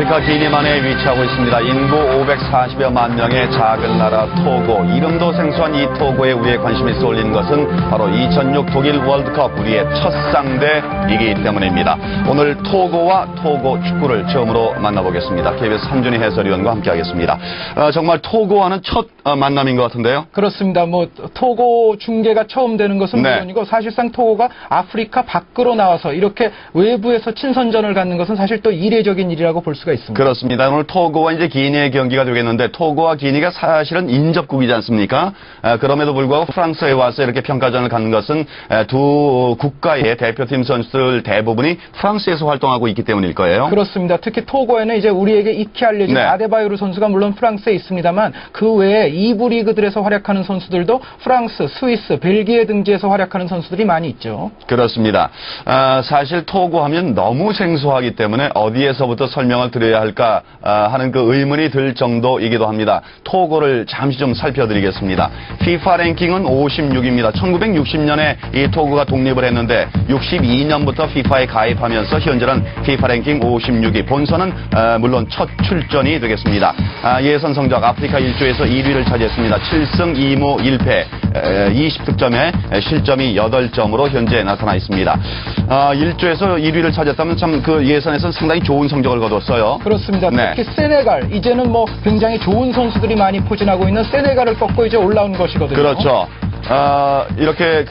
아프리카 기니만에 위치하고 있습니다. 인구 540여만 명의 작은 나라 토고. 이름도 생소한 이 토고에 우리의 관심이 쏠린 것은 바로 2006 독일 월드컵 우리의 첫 상대이기 때문입니다. 오늘 토고와 토고 축구를 처음으로 만나보겠습니다. KBS 한준희 해설위원과 함께하겠습니다. 정말 토고와는 첫 만남인 것 같은데요. 그렇습니다. 토고 중계가 처음 되는 것은 네. 물론이고 사실상 토고가 아프리카 밖으로 나와서 이렇게 외부에서 친선전을 갖는 것은 사실 또 이례적인 일이라고 볼 수가 있습니다. 그렇습니다. 오늘 토고와 이제 기니의 경기가 되겠는데 토고와 기니가 사실은 인접국이지 않습니까? 그럼에도 불구하고 프랑스에 와서 이렇게 평가전을 갖는 것은 두 국가의 대표팀 선수들 대부분이 프랑스에서 활동하고 있기 때문일 거예요. 그렇습니다. 특히 토고에는 이제 우리에게 익히 알려진 네. 아데바요르 선수가 물론 프랑스에 있습니다만 그 외에 2부 리그들에서 활약하는 선수들도 프랑스, 스위스, 벨기에 등지에서 활약하는 선수들이 많이 있죠. 그렇습니다. 사실 토고 하면 너무 생소하기 때문에 어디에서부터 설명을 드려야 할까 하는 그 의문이 들 정도이기도 합니다. 토고를 잠시 좀 살펴드리겠습니다. FIFA 랭킹은 56입니다. 1960년에 이 토고가 독립을 했는데 62년부터 FIFA에 가입하면서 현재는 FIFA 랭킹 56위. 본선은 물론 첫 출전이 되겠습니다. 예선 성적 아프리카 1조에서 1위를 차지했습니다. 7승 2무 1패 20득점에 실점이 8점으로 현재 나타나 있습니다. 1조에서 1위를 차지했다면 참 그 예선에서는 상당히 좋은 성적을 거뒀어요. 그렇습니다. 네. 특히 세네갈, 이제는 굉장히 좋은 선수들이 많이 포진하고 있는 세네갈을 꺾고 이제 올라온 것이거든요. 그렇죠. 이렇게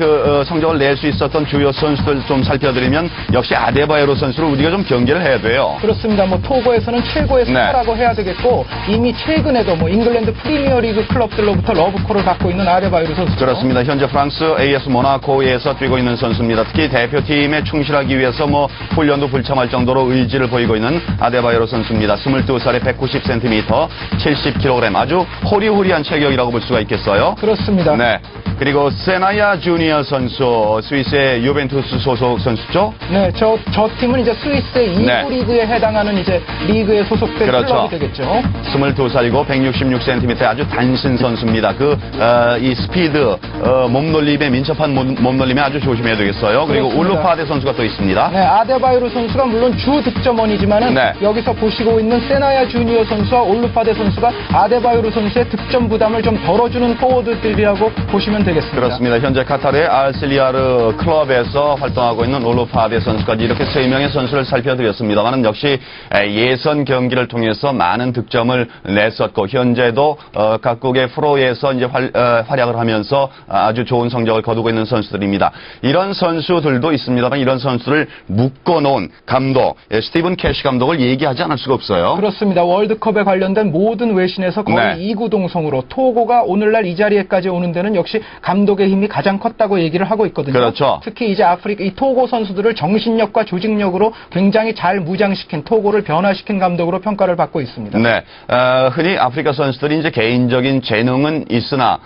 성적을 낼 수 있었던 주요 선수들 좀 살펴드리면 역시 아데바요르 선수를 우리가 좀 경계를 해야 돼요. 그렇습니다. 토고에서는 최고의 스타라고 해야 되겠고 이미 최근에도 잉글랜드 프리미어리그 클럽들로부터 러브콜을 받고 있는 아데바요르 선수죠. 그렇습니다. 현재 프랑스 AS 모나코에서 뛰고 있는 선수입니다. 특히 대표팀에 충실하기 위해서 훈련도 불참할 정도로 의지를 보이고 있는 아데바요르 선수입니다. 22살에 190cm, 70kg 아주 호리호리한 체격이라고 볼 수가 있겠어요. 그렇습니다. 네. 그리고 세나야 주니어 선수, 스위스의 유벤투스 소속 선수죠? 네, 저 팀은 이제 스위스의 2부 네. 리그에 해당하는 이제 리그에 소속된 그렇죠. 클럽이 되겠죠. 22살이고 166cm의 아주 단신 선수입니다. 이 스피드, 몸놀림에 민첩한 몸놀림에 아주 조심해야 되겠어요. 그리고 그렇습니다. 울루파데 선수가 또 있습니다. 네, 아데바요르 선수가 물론 주 득점원이지만은 네. 여기서 보시고 있는 세나야 주니어 선수와 올루파데 선수가 아데바요르 선수의 득점 부담을 좀 덜어주는 포워드들이라고 보시면 되겠습니다. 그렇습니다. 현재 카타르의 알실리아르 클럽에서 활동하고 있는 올루파데 선수까지 이렇게 3명의 선수를 살펴드렸습니다만 역시 예선 경기를 통해서 많은 득점을 냈었고 현재도 각국의 프로에서 이제 활약을 하면서 아주 좋은 성적을 거두고 있는 선수들입니다. 이런 선수들도 있습니다만 이런 선수를 묶어놓은 감독 스티븐 캐시 감독을 얘기하지 않을 수가 없어요. 그렇습니다. 월드컵에 관련된 모든 외신에서 거의 네. 이구동성으로 토고가 오늘날 이 자리에까지 오는 데는 역시 감독의 힘이 가장 컸다고 얘기를 하고 있거든요. 그렇죠. 특히 이제 아프리카 이 토고 선수들을 정신력과 조직력으로 굉장히 잘 무장시킨 토고를 변화시킨 감독으로 평가를 받고 있습니다. 네, 흔히 아프리카 선수들이 이제 개인적인 재능은 있으나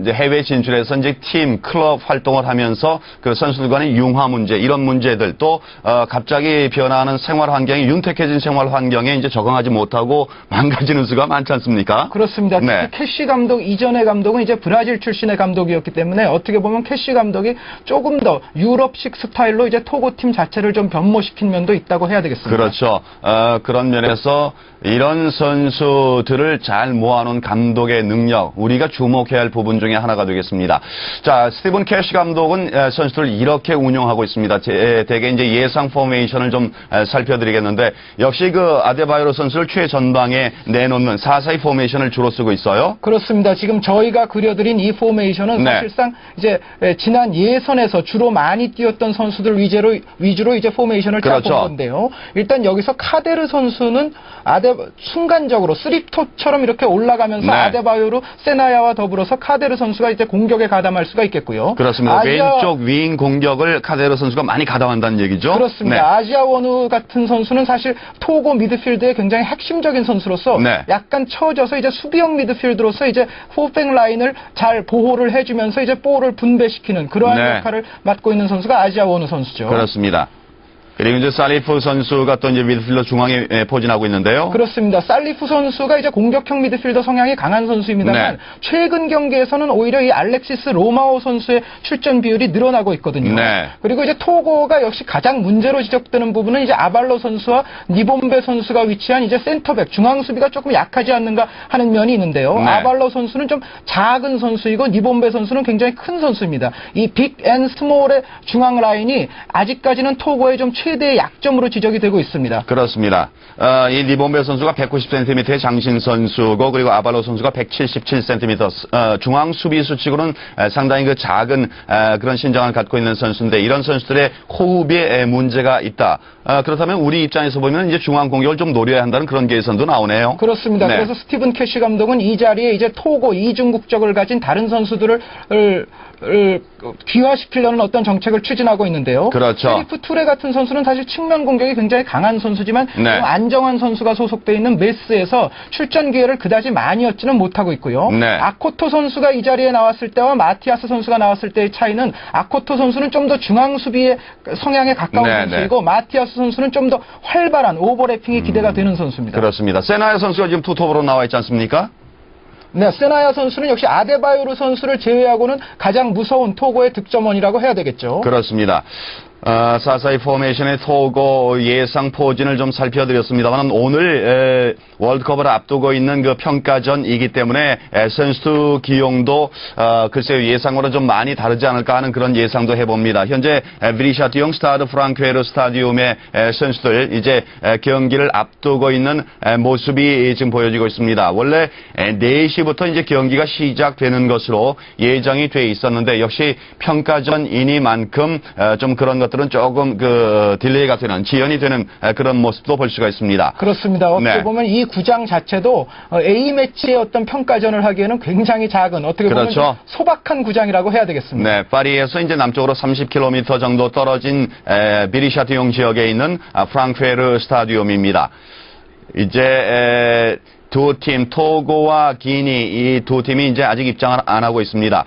이제 해외 진출해서 이제 팀, 클럽 활동을 하면서 그 선수들 간의 융화 문제 이런 문제들 또 갑자기 변화하는 생활 환경이 윤택해진 생활 환경에 이제 적응하지 못하고 망가지는 수가 많지 않습니까? 그렇습니다. 특히 네. 캐시 감독 이전의 감독은 이제 브라질 출신의 감독이었기 때문에 어떻게 보면 캐시 감독이 조금 더 유럽식 스타일로 이제 토고 팀 자체를 좀 변모시킨 면도 있다고 해야 되겠습니다. 그렇죠. 그런 면에서 이런 선수들을 잘 모아놓은 감독의 능력, 우리가 주목해야 할 부분 중에 하나가 되겠습니다. 자, 스티븐 캐시 감독은 선수들을 이렇게 운영하고 있습니다. 대개 이제 예상 포메이션을 좀 살펴드리겠는데, 역시 아데바요르 선수를 최전방에 내놓는 4-4-2 포메이션을 주로 쓰고 있어요. 그렇습니다. 지금 저희가 그려드린 이 포메이션은 네. 사실상 이제 지난 예선에서 주로 많이 뛰었던 선수들 위주로 이제 포메이션을 짜본 그렇죠. 건데요. 일단 여기서 카데르 선수는 순간적으로 쓰리톱처럼 이렇게 올라가면서 네. 아데바요르, 세나야와 더불어서 카데르 선수가 이제 공격에 가담할 수가 있겠고요. 그렇습니다. 왼쪽 윙 공격을 카데르 선수가 많이 가담한다는 얘기죠. 그렇습니다. 네. 아지아 원우 같은 선수는 사실 토고 미드필드의 굉장히 핵심적인 선수로서 네. 약간 처져서 이제 수비형 미드필드로서 이제 포백 라인을 잘 보호를 해주면서 이제 볼을 분배시키는 그러한 네. 역할을 맡고 있는 선수가 아지아 원우 선수죠. 그렇습니다. 그리고 이제 살리프 선수가 또 이제 미드필더 중앙에 포진하고 있는데요. 그렇습니다. 살리프 선수가 이제 공격형 미드필더 성향이 강한 선수입니다만 네. 최근 경기에서는 오히려 이 알렉시스 로마오 선수의 출전 비율이 늘어나고 있거든요. 네. 그리고 이제 토고가 역시 가장 문제로 지적되는 부분은 이제 아발로 선수와 니본베 선수가 위치한 이제 센터백 중앙 수비가 조금 약하지 않는가 하는 면이 있는데요. 네. 아발로 선수는 좀 작은 선수이고 니본베 선수는 굉장히 큰 선수입니다. 이 빅 앤 스몰의 중앙 라인이 아직까지는 토고의 좀 최대의 약점으로 지적이 되고 있습니다. 그렇습니다. 이 니본베 선수가 190cm의 장신 선수고 그리고 아발로 선수가 177cm 중앙 수비수 치고는 상당히 그 작은 그런 신장을 갖고 있는 선수인데 이런 선수들의 호흡에 문제가 있다. 그렇다면 우리 입장에서 보면 이제 중앙 공격을 좀 노려야 한다는 그런 계산도 나오네요. 그렇습니다. 네. 그래서 스티븐 캐시 감독은 이 자리에 이제 토고 이중 국적을 가진 다른 선수들을 귀화시키려는 어떤 정책을 추진하고 있는데요. 그렇죠. 필리프 투레 같은 선수는 사실 측면 공격이 굉장히 강한 선수지만 네. 좀 안정환 선수가 소속돼 있는 메스에서 출전 기회를 그다지 많이 얻지는 못하고 있고요. 네. 아코토 선수가 이 자리에 나왔을 때와 마티아스 선수가 나왔을 때의 차이는 아코토 선수는 좀 더 중앙 수비의 성향에 가까운 네, 선수이고 마티아스 선수는 좀 더 활발한 오버래핑이 기대가 되는 선수입니다. 그렇습니다. 세나야 선수가 지금 투톱으로 나와 있지 않습니까? 네, 세나야 선수는 역시 아데바요르 선수를 제외하고는 가장 무서운 토고의 득점원이라고 해야 되겠죠. 그렇습니다. 4-4-2 포메이션의 토고 예상 포진을 좀 살펴드렸습니다만 오늘 월드컵을 앞두고 있는 그 평가전이기 때문에 선수 기용도 글쎄요 예상으로 좀 많이 다르지 않을까 하는 그런 예상도 해봅니다. 현재 브리샤티용 스타드 프랑크웨르 스타디움의 선수들 이제 경기를 앞두고 있는 모습이 지금 보여지고 있습니다. 원래 4시부터 이제 경기가 시작되는 것으로 예정이 돼 있었는데 역시 평가전이니만큼 좀 그런 것들은 조금 그 딜레이가 되는 지연이 되는 그런 모습도 볼 수가 있습니다. 그렇습니다. 어떻게 네. 보면 이 구장 자체도 A매치의 어떤 평가전을 하기에는 굉장히 작은 어떻게 보면 그렇죠. 좀 소박한 구장이라고 해야 되겠습니다. 네, 파리에서 이제 남쪽으로 30km 정도 떨어진 비리샤티용 지역에 있는 프랑크페르 스타디움입니다. 이제 두 팀, 토고와 기니, 이 두 팀이 이제 아직 입장을 안 하고 있습니다.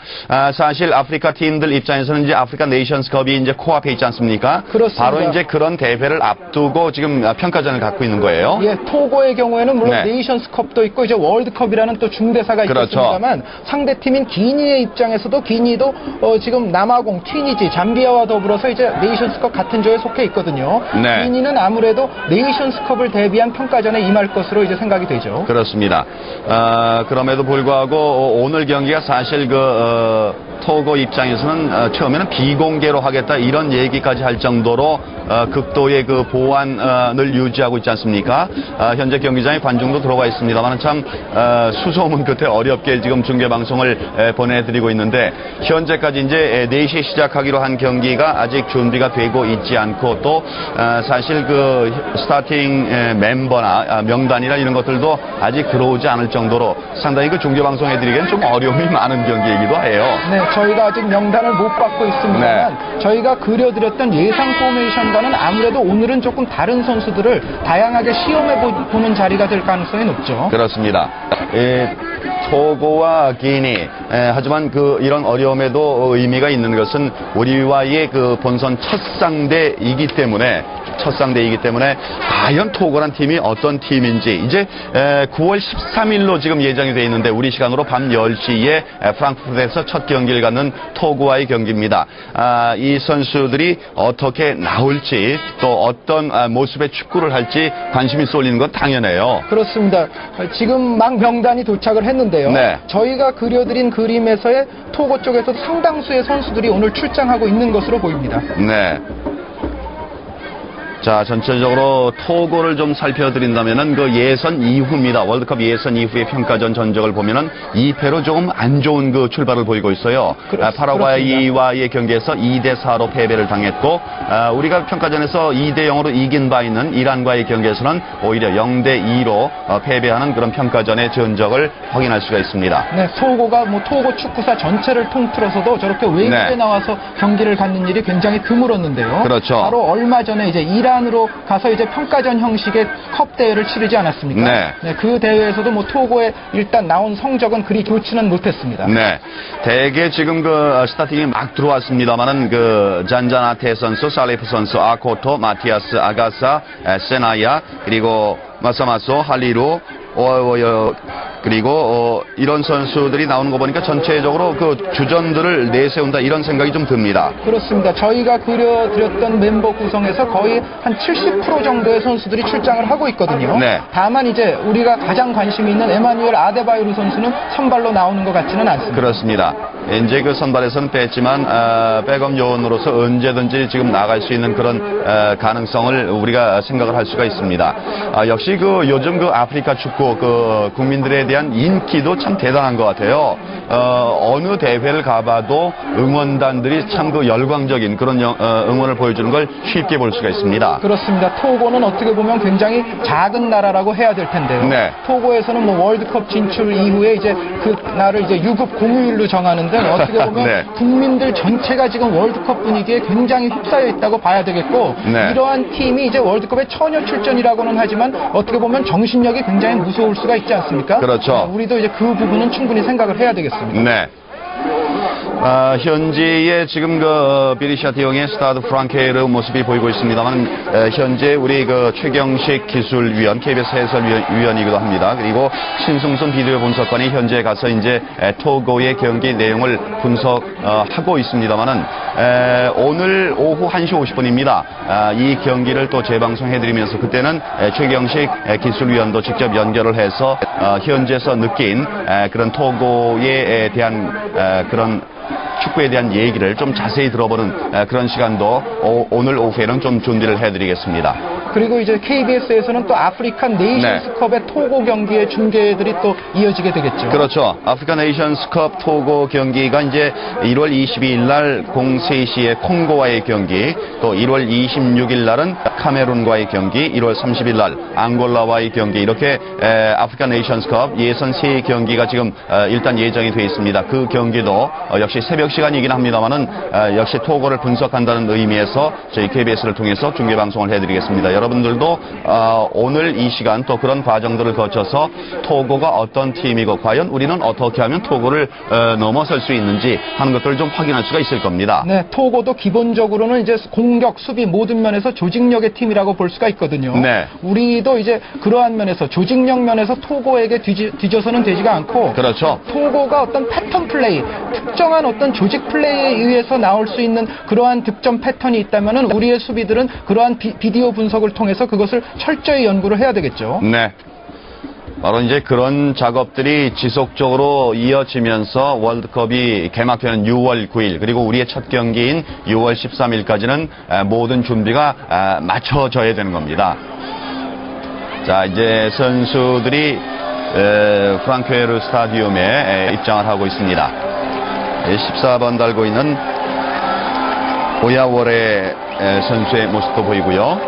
사실 아프리카 팀들 입장에서는 이제 아프리카 네이션스컵이 이제 코앞에 있지 않습니까? 그렇습니다. 바로 이제 그런 대회를 앞두고 지금 평가전을 갖고 있는 거예요. 예, 토고의 경우에는 물론 네. 네이션스컵도 있고 이제 월드컵이라는 또 중대사가 그렇죠. 있겠습니다만 상대 팀인 기니의 입장에서도 기니도 지금 남아공, 튀니지, 잠비아와 더불어서 이제 네이션스컵 같은 조에 속해 있거든요. 네. 기니는 아무래도 네이션스컵을 대비한 평가전에 임할 것으로 이제 생각이 되죠. 그렇습니다. 그럼에도 불구하고 오늘 경기가 사실 토고 입장에서는 처음에는 비공개로 하겠다 이런 얘기까지 할 정도로 극도의 그 보안을 유지하고 있지 않습니까? 현재 경기장에 관중도 들어가 있습니다만 참 수소문 끝에 어렵게 지금 중계 방송을 보내드리고 있는데 현재까지 이제 4시에 시작하기로 한 경기가 아직 준비가 되고 있지 않고 또 사실 그 스타팅 멤버나 명단이나 이런 것들도 아직 들어오지 않을 정도로 상당히 그 중계 방송해드리기엔 좀 어려움이 많은 경기이기도 해요. 네, 저희가 아직 명단을 못 받고 있습니다만 저희가 그려드렸던 예상 포메이션과는 아무래도 오늘은 조금 다른 선수들을 다양하게 시험해보는 자리가 될 가능성이 높죠. 그렇습니다. 토고와 기니 하지만 이런 어려움에도 의미가 있는 것은 우리와의 그 본선 첫 상대이기 때문에 과연 토고란 팀이 어떤 팀인지 이제 9월 13일로 지금 예정이 되어 있는데 우리 시간으로 밤 10시에 프랑크푸르트에서 첫 경기를 갖는 토고와의 경기입니다. 이 선수들이 어떻게 나올지 또 어떤 모습의 축구를 할지 관심이 쏠리는 건 당연해요. 그렇습니다. 지금 막 명단이 도착을 했는데요. 네. 저희가 그려드린 그림에서의 토고 쪽에서 상당수의 선수들이 오늘 출장하고 있는 것으로 보입니다. 네. 자, 전체적으로 토고를 좀 살펴드린다면은 그 예선 이후입니다. 월드컵 예선 이후의 평가전 전적을 보면은 2패로 조금 안 좋은 그 출발을 보이고 있어요. 파라과이와의 경기에서 2대4로 패배를 당했고, 우리가 평가전에서 2대0으로 이긴 바 있는 이란과의 경기에서는 오히려 0대2로 패배하는 그런 평가전의 전적을 확인할 수가 있습니다. 네, 토고가 토고 축구사 전체를 통틀어서도 저렇게 외국에 네. 나와서 경기를 갖는 일이 굉장히 드물었는데요. 그렇죠. 바로 얼마 전에 이제 이란 이란으로 가서 이제 평가전 형식의 컵 대회를 치르지 않았습니까? 네. 그 대회에서도 뭐 토고에 일단 나온 성적은 그리 좋지는 못했습니다. 네. 대개 지금 그 스타팅이 막 들어왔습니다만은 그 잔자나테 선수, 살리프 선수, 아코토, 마티아스, 아가사, 세나야, 그리고 마사마소, 할리루, 그리고 이런 선수들이 나오는 거 보니까 전체적으로 그 주전들을 내세운다 이런 생각이 좀 듭니다. 그렇습니다. 저희가 그려드렸던 멤버 구성에서 거의 한 70% 정도의 선수들이 출장을 하고 있거든요. 네. 다만 이제 우리가 가장 관심이 있는 에마뉴엘 아데바요르 선수는 선발로 나오는 것 같지는 않습니다. 그렇습니다. 이제 그 선발에서는 뺐지만 백업 요원으로서 언제든지 지금 나갈 수 있는 그런 가능성을 우리가 생각을 할 수가 있습니다. 역시 그 요즘 그 아프리카 축구 그 국민들에 대한 인기도 참 대단한 것 같아요. 어느 대회를 가봐도 응원단들이 참 그 열광적인 그런 응원을 보여주는 걸 쉽게 볼 수가 있습니다. 그렇습니다. 토고는 어떻게 보면 굉장히 작은 나라라고 해야 될 텐데요. 네. 토고에서는 뭐 월드컵 진출 이후에 이제 그 날을 이제 유급 공휴일로 정하는 등 어떻게 보면 네. 국민들 전체가 지금 월드컵 분위기에 굉장히 휩싸여 있다고 봐야 되겠고 네. 이러한 팀이 이제 월드컵에 처녀 출전이라고는 하지만 어떻게 보면 정신력이 굉장히 무서울 수가 있지 않습니까? 그렇죠. 우리도 이제 그 부분은 충분히 생각을 해야 되겠습니다. 네. 현재의 지금 그 비리샤 티용의 스타드 프랑케르 모습이 보이고 있습니다만 현재 우리 그 최경식 기술위원, KBS 해설위원이기도 합니다. 그리고 신승순 비디오 분석관이 현재 가서 이제 토고의 경기 내용을 분석하고 있습니다만은 오늘 오후 1시 50분입니다. 이 경기를 또 재방송해드리면서 그때는 최경식 기술위원도 직접 연결을 해서 현지에서 느낀 그런 토고에 대한 그런 축구에 대한 얘기를 좀 자세히 들어보는 그런 시간도 오늘 오후에는 좀 준비를 해드리겠습니다. 그리고 이제 KBS에서는 또 아프리칸 네이션스컵의 토고 경기의 중계들이 또 이어지게 되겠죠. 그렇죠. 아프리카 네이션스컵 토고 경기가 이제 1월 22일 날 03시에 콩고와의 경기, 또 1월 26일 날은 카메룬과의 경기, 1월 30일 날 앙골라와의 경기, 이렇게 아프리카 네이션스컵 예선 3경기가 지금 일단 예정이 되어 있습니다. 그 경기도 역시 새벽 시간이긴 합니다만은 역시 토고를 분석한다는 의미에서 저희 KBS를 통해서 중계 방송을 해드리겠습니다. 여러분들도 오늘 이 시간 또 그런 과정들을 거쳐서 토고가 어떤 팀이고 과연 우리는 어떻게 하면 토고를 넘어설 수 있는지 하는 것들을 좀 확인할 수가 있을 겁니다. 네, 토고도 기본적으로는 이제 공격, 수비 모든 면에서 조직력의 팀이라고 볼 수가 있거든요. 네. 우리도 이제 그러한 면에서 조직력 면에서 토고에게 뒤져서는 되지가 않고 그렇죠. 토고가 어떤 패턴 플레이, 특정한 어떤 조직 플레이에 의해서 나올 수 있는 그러한 득점 패턴이 있다면은 우리의 수비들은 그러한 비디오 분석을 통해서 그것을 철저히 연구를 해야 되겠죠. 네. 바로 이제 그런 작업들이 지속적으로 이어지면서 월드컵이 개막되는 6월 9일 그리고 우리의 첫 경기인 6월 13일까지는 모든 준비가 맞춰져야 되는 겁니다. 자, 이제 선수들이 프랑케르 스타디움에 입장을 하고 있습니다. 14번 달고 있는 오야워레 선수의 모습도 보이고요.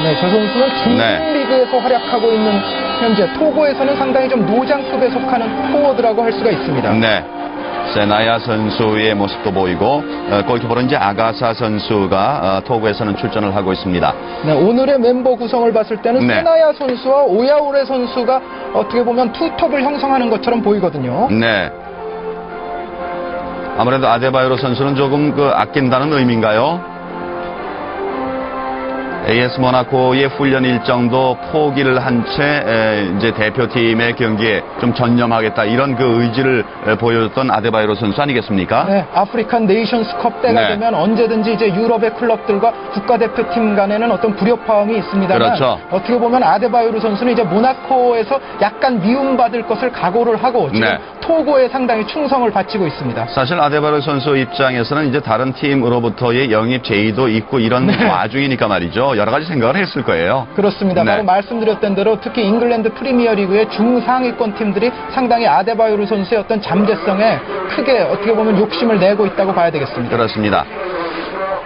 네, 저 선수는 중국 리그에서 활약하고 있는 현재 토고에서는 상당히 좀 노장급에 속하는 포워드라고 할 수가 있습니다. 네. 세나야 선수의 모습도 보이고 골키퍼로 이제 아가사 선수가 토고에서는 출전을 하고 있습니다. 네, 오늘의 멤버 구성을 봤을 때는 네. 세나야 선수와 오야오레 선수가 어떻게 보면 투톱을 형성하는 것처럼 보이거든요. 네. 아무래도 아데바요로 선수는 조금 아낀다는 의미인가요? AS 모나코의 훈련 일정도 포기를 한 채 이제 대표팀의 경기에 좀 전념하겠다 이런 그 의지를 보여줬던 아데바요로 선수 아니겠습니까? 네, 아프리칸 네이션스컵 때가 네. 되면 언제든지 이제 유럽의 클럽들과 국가대표팀 간에는 어떤 불협화음이 있습니다만 그렇죠. 어떻게 보면 아데바요르 선수는 이제 모나코에서 약간 미움받을 것을 각오를 하고 지금 네. 토고에 상당히 충성을 바치고 있습니다. 사실 아데바요로 선수 입장에서는 이제 다른 팀으로부터의 영입 제의도 있고 이런 와중이니까 말이죠. 여러 가지 생각을 했을 거예요. 그렇습니다. 네. 바로 말씀드렸던 대로 특히 잉글랜드 프리미어리그의 중상위권 팀들이 상당히 아데바요르 선수의 어떤 잠재성에 크게 어떻게 보면 욕심을 내고 있다고 봐야 되겠습니다. 그렇습니다.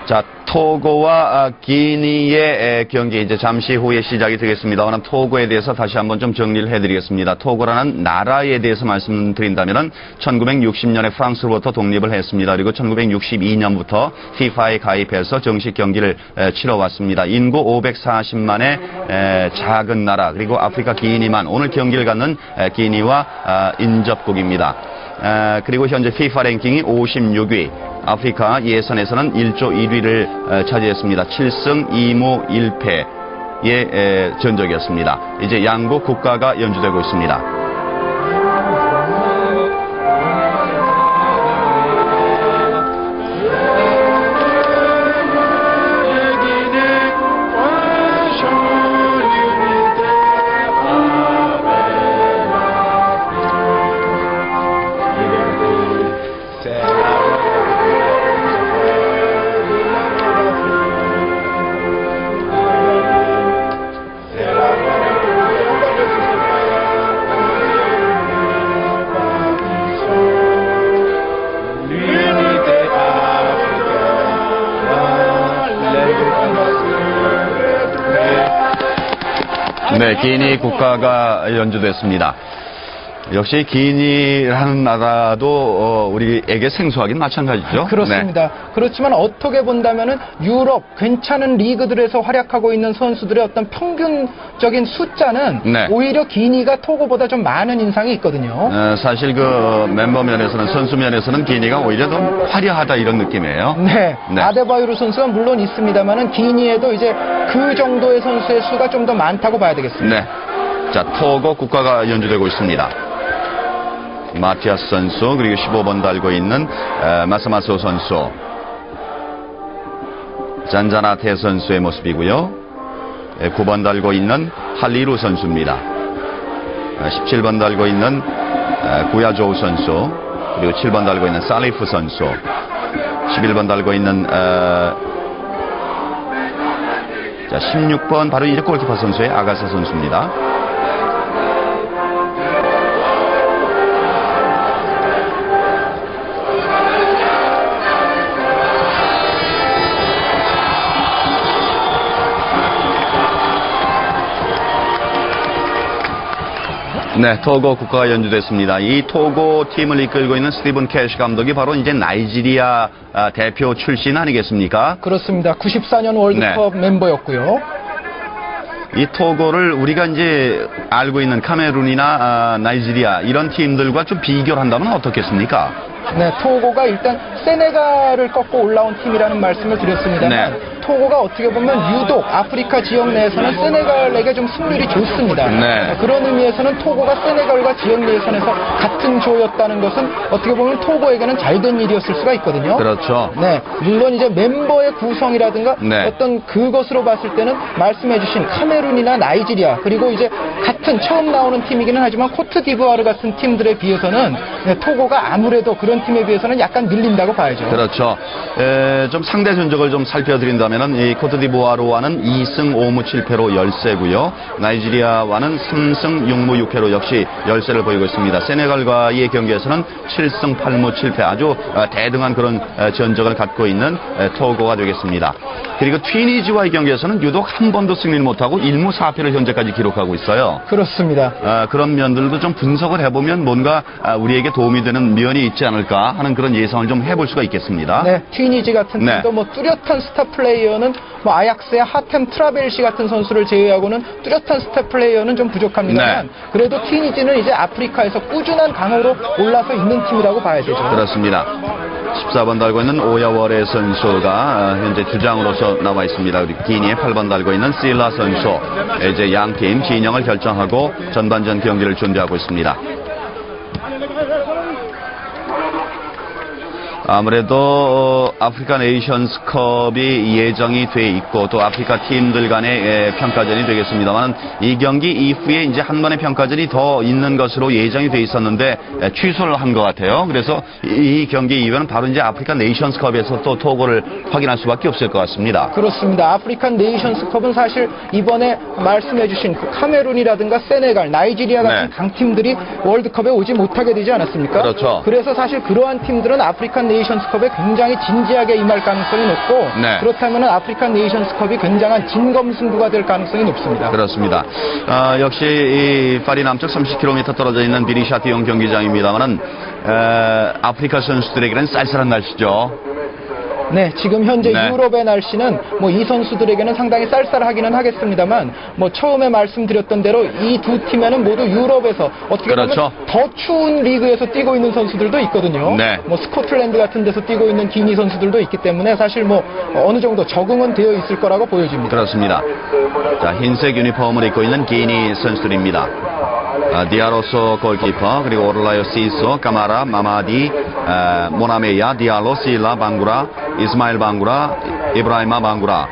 자, 토고와 기니의 경기 이제 잠시 후에 시작이 되겠습니다만 토고에 대해서 다시 한번 좀 정리를 해드리겠습니다. 토고라는 나라에 대해서 말씀드린다면은 1960년에 프랑스로부터 독립을 했습니다. 그리고 1962년부터 FIFA에 가입해서 정식 경기를 치러왔습니다. 인구 540만의 작은 나라 그리고 아프리카 기니만 오늘 경기를 갖는 기니와 인접국입니다. 그리고 현재 FIFA 랭킹이 56위. 아프리카 예선에서는 1조 1위를 차지했습니다. 7승 2무 1패의 전적이었습니다. 이제 양국 국가가 연주되고 있습니다. 네, 기니 국가가 연주됐습니다. 역시 기니라는 나라도 우리에게 생소하긴 마찬가지죠. 그렇습니다. 네. 그렇지만 어떻게 본다면은 유럽 괜찮은 리그들에서 활약하고 있는 선수들의 어떤 평균적인 숫자는 네. 오히려 기니가 토고보다 좀 많은 인상이 있거든요. 사실 그 멤버 면에서는 선수 면에서는 기니가 오히려 좀 화려하다 이런 느낌이에요. 네. 네. 아데바요르 선수가 물론 있습니다만은 기니에도 이제 그 정도의 선수의 수가 좀 더 많다고 봐야 되겠습니다. 네. 자, 토고 국가가 연주되고 있습니다. 마티아스 선수 그리고 15번 달고 있는 마사마소 선수, 잔자나테 선수의 모습이고요. 9번 달고 있는 할리루 선수입니다. 17번 달고 있는 구야조우 선수 그리고 7번 달고 있는 살리프 선수, 11번 달고 있는 16번 바로 이제 골키퍼 선수의 아가사 선수입니다. 네, 토고 국가가 연주됐습니다. 이 토고 팀을 이끌고 있는 스티븐 캐시 감독이 바로 이제 나이지리아 대표 출신 아니겠습니까? 그렇습니다. 94년 월드컵 멤버였고요. 이 토고를 우리가 이제 알고 있는 카메룬이나 나이지리아 이런 팀들과 좀 비교를 한다면 어떻겠습니까? 네, 토고가 일단 세네갈을 꺾고 올라온 팀이라는 말씀을 드렸습니다만 네. 토고가 어떻게 보면 유독 아프리카 지역 내에서는 세네갈에게 좀 승률이 좋습니다. 네. 그런 의미에서는 토고가 세네갈과 지역 예선에서 같은 조였다는 것은 어떻게 보면 토고에게는 잘된 일이었을 수가 있거든요. 그렇죠. 네, 물론 이제 멤버의 구성이라든가 네. 어떤 그것으로 봤을 때는 말씀해주신 카메룬이나 나이지리아 그리고 이제 같은 처음 나오는 팀이기는 하지만 코트디부아르 같은 팀들에 비해서는 네, 토고가 아무래도 그런 팀에 비해서는 약간 밀린다고 봐야죠. 그렇죠. 좀 상대 전적을 좀 살펴드린다면은 이 코트디부아르와는 2승 5무 7패로 열세고요. 나이지리아와는 3승 6무 6패로 역시 열세를 보이고 있습니다. 세네갈과의 경기에서는 7승 8무 7패 아주 대등한 그런 전적을 갖고 있는 토고가 되겠습니다. 그리고 튀니지와의 경기에서는 유독 한 번도 승리를 못하고 1무 4패를 현재까지 기록하고 있어요. 그렇습니다. 그런 면들도 좀 분석을 해보면 뭔가 우리에게 도움이 되는 면이 있지 않을까 하는 그런 예상을 좀 해볼 수가 있겠습니다. 네, 튀니지 같은 네. 팀도 뭐 뚜렷한 스타 플레이어는 뭐 아약스의 하템 트라벨시 같은 선수를 제외하고는 뚜렷한 스타 플레이어는 좀 부족합니다만 네. 그래도 튀니지는 이제 아프리카에서 꾸준한 강호로 올라서 있는 팀이라고 봐야 되죠. 그렇습니다. 14번 달고 있는 오야월의 선수가 현재 주장으로서 나와 있습니다. 그리고 기니에 8번 달고 있는 실라 선수, 이제 양팀 진영을 결정하고 전반전 경기를 준비하고 있습니다. 아무래도 아프리카 네이션스컵이 예정이 돼 있고 또 아프리카 팀들 간의 평가전이 되겠습니다만 이 경기 이후에 이제 한 번의 평가전이 더 있는 것으로 예정이 돼 있었는데 취소를 한 것 같아요. 그래서 이 경기 이후에는 바로 이제 아프리카 네이션스컵에서 또 토고를 확인할 수밖에 없을 것 같습니다. 그렇습니다. 아프리칸 네이션스컵은 사실 이번에 말씀해주신 그 카메룬이라든가 세네갈, 나이지리아 같은 네. 강팀들이 월드컵에 오지 못하게 되지 않았습니까? 그렇죠. 그래서 사실 그러한 팀들은 아프리칸 네이션스컵에 굉장히 진지하게 임할 가능성이 높고 네. 그렇다면 아프리칸 네이션스컵이 굉장한 진검승부가 될 가능성이 높습니다. 그렇습니다. 역시 이 파리 남쪽 30km 떨어져 있는 비리샤티용 경기장입니다만은 아프리카 선수들에게는 쌀쌀한 날씨죠. 네, 지금 현재 네. 유럽의 날씨는 뭐 이 선수들에게는 상당히 쌀쌀하기는 하겠습니다만 뭐 처음에 말씀드렸던 대로 이 두 팀에는 모두 유럽에서 어떻게 그렇죠. 보면 더 추운 리그에서 뛰고 있는 선수들도 있거든요. 네. 뭐 스코틀랜드 같은 데서 뛰고 있는 기니 선수들도 있기 때문에 사실 뭐 어느 정도 적응은 되어 있을 거라고 보여집니다. 그렇습니다. 자, 흰색 유니폼을 입고 있는 기니 선수들입니다. 디아로소 골키퍼, 그리고 오를라요 시소, 까마라, 마마디, 모나메야, 디알로, 실라, 방구라, 이스마일 방구라, 이브라이마 방구라,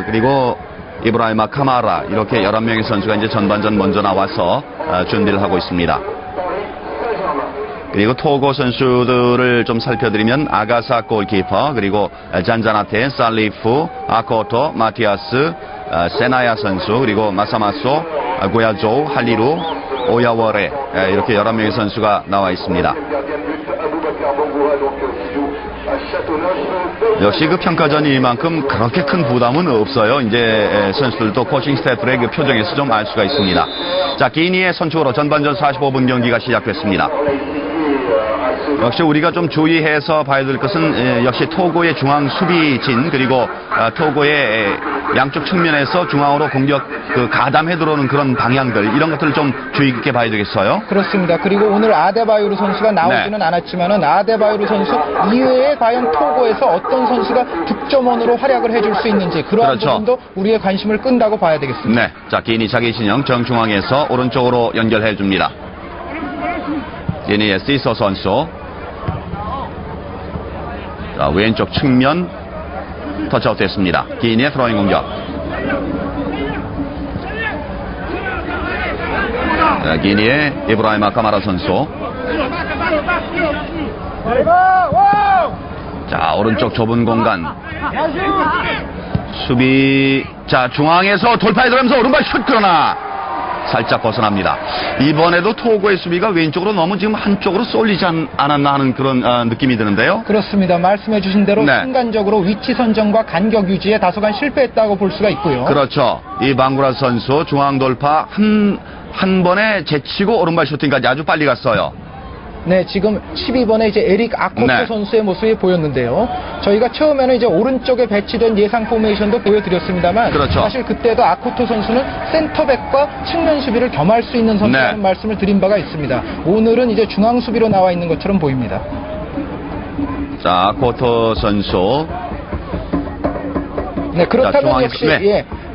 그리고 이브라이마 카마라, 이렇게 11명의 선수가 이제 전반전 먼저 나와서 준비를 하고 있습니다. 그리고 토고 선수들을 좀 살펴드리면 아가사 골키퍼, 그리고 잔자나테, 살리프, 아코토, 마티아스, 세나야 선수, 그리고 마사마소, 고야조, 할리루, 오야워레, 이렇게 11명의 선수가 나와 있습니다. 역시 그 평가전이 이만큼 그렇게 큰 부담은 없어요. 이제 선수들도 코칭 스태프의 그 표정에서 좀 알 수가 있습니다. 자, 기니의 선축으로 전반전 45분 경기가 시작됐습니다. 역시 우리가 좀 주의해서 봐야 될 것은 역시 토고의 중앙 수비진, 그리고 토고의 양쪽 측면에서 중앙으로 공격 가담해 들어오는 그런 방향들, 이런 것들을 좀 주의 깊게 봐야 되겠어요. 그렇습니다. 그리고 오늘 아데바요르 선수가 나오지는 네. 않았지만은 아데바요르 선수 이외에 과연 토고에서 어떤 선수가 득점원으로 활약을 해줄 수 있는지 그러한 그렇죠. 부분도 우리의 관심을 끈다고 봐야 되겠습니다. 네, 자, 기니 자기 진영 정중앙에서 오른쪽으로 연결해 줍니다. 기니의 시소 선수. 자, 왼쪽 측면 터치아웃 됐습니다. 기니의 트로잉 공격. 자, 기니의 이브라이마 카마라 선수. 자, 오른쪽 좁은 공간. 수비. 자, 중앙에서 돌파해 들어가면서 오른발 슛, 그러나 살짝 벗어납니다. 이번에도 토고의 수비가 왼쪽으로 너무 지금 한쪽으로 쏠리지 않았나 하는 그런 느낌이 드는데요. 그렇습니다. 말씀해 주신 대로 네. 순간적으로 위치 선정과 간격 유지에 다소간 실패했다고 볼 수가 있고요. 그렇죠. 이 방구라 선수 중앙 돌파 한 번에 제치고 오른발 슈팅까지 아주 빨리 갔어요. 네, 지금 12번에 이제 에릭 아코토 네. 선수의 모습이 보였는데요. 저희가 처음에는 이제 오른쪽에 배치된 예상 포메이션도 보여드렸습니다만 그렇죠. 사실 그때도 아코토 선수는 센터백과 측면 수비를 겸할 수 있는 선수라는 네. 말씀을 드린 바가 있습니다. 오늘은 이제 중앙 수비로 나와 있는 것처럼 보입니다. 자, 아코토 선수. 네, 그렇다면 중앙에서, 역시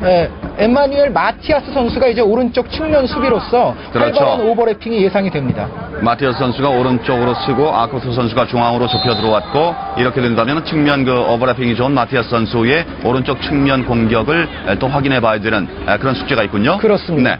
네. 에마뉴엘 마티아스 선수가 이제 오른쪽 측면 수비로서 그렇죠. 활발한 오버래핑이 예상이 됩니다. 마티어스 선수가 오른쪽으로 쓰고 아코토 선수가 중앙으로 좁혀 들어왔고, 이렇게 된다면 측면 오버래핑이 좋은 마티아스 선수의 오른쪽 측면 공격을 또 확인해 봐야 되는 그런 숙제가 있군요. 그렇습니다. 네.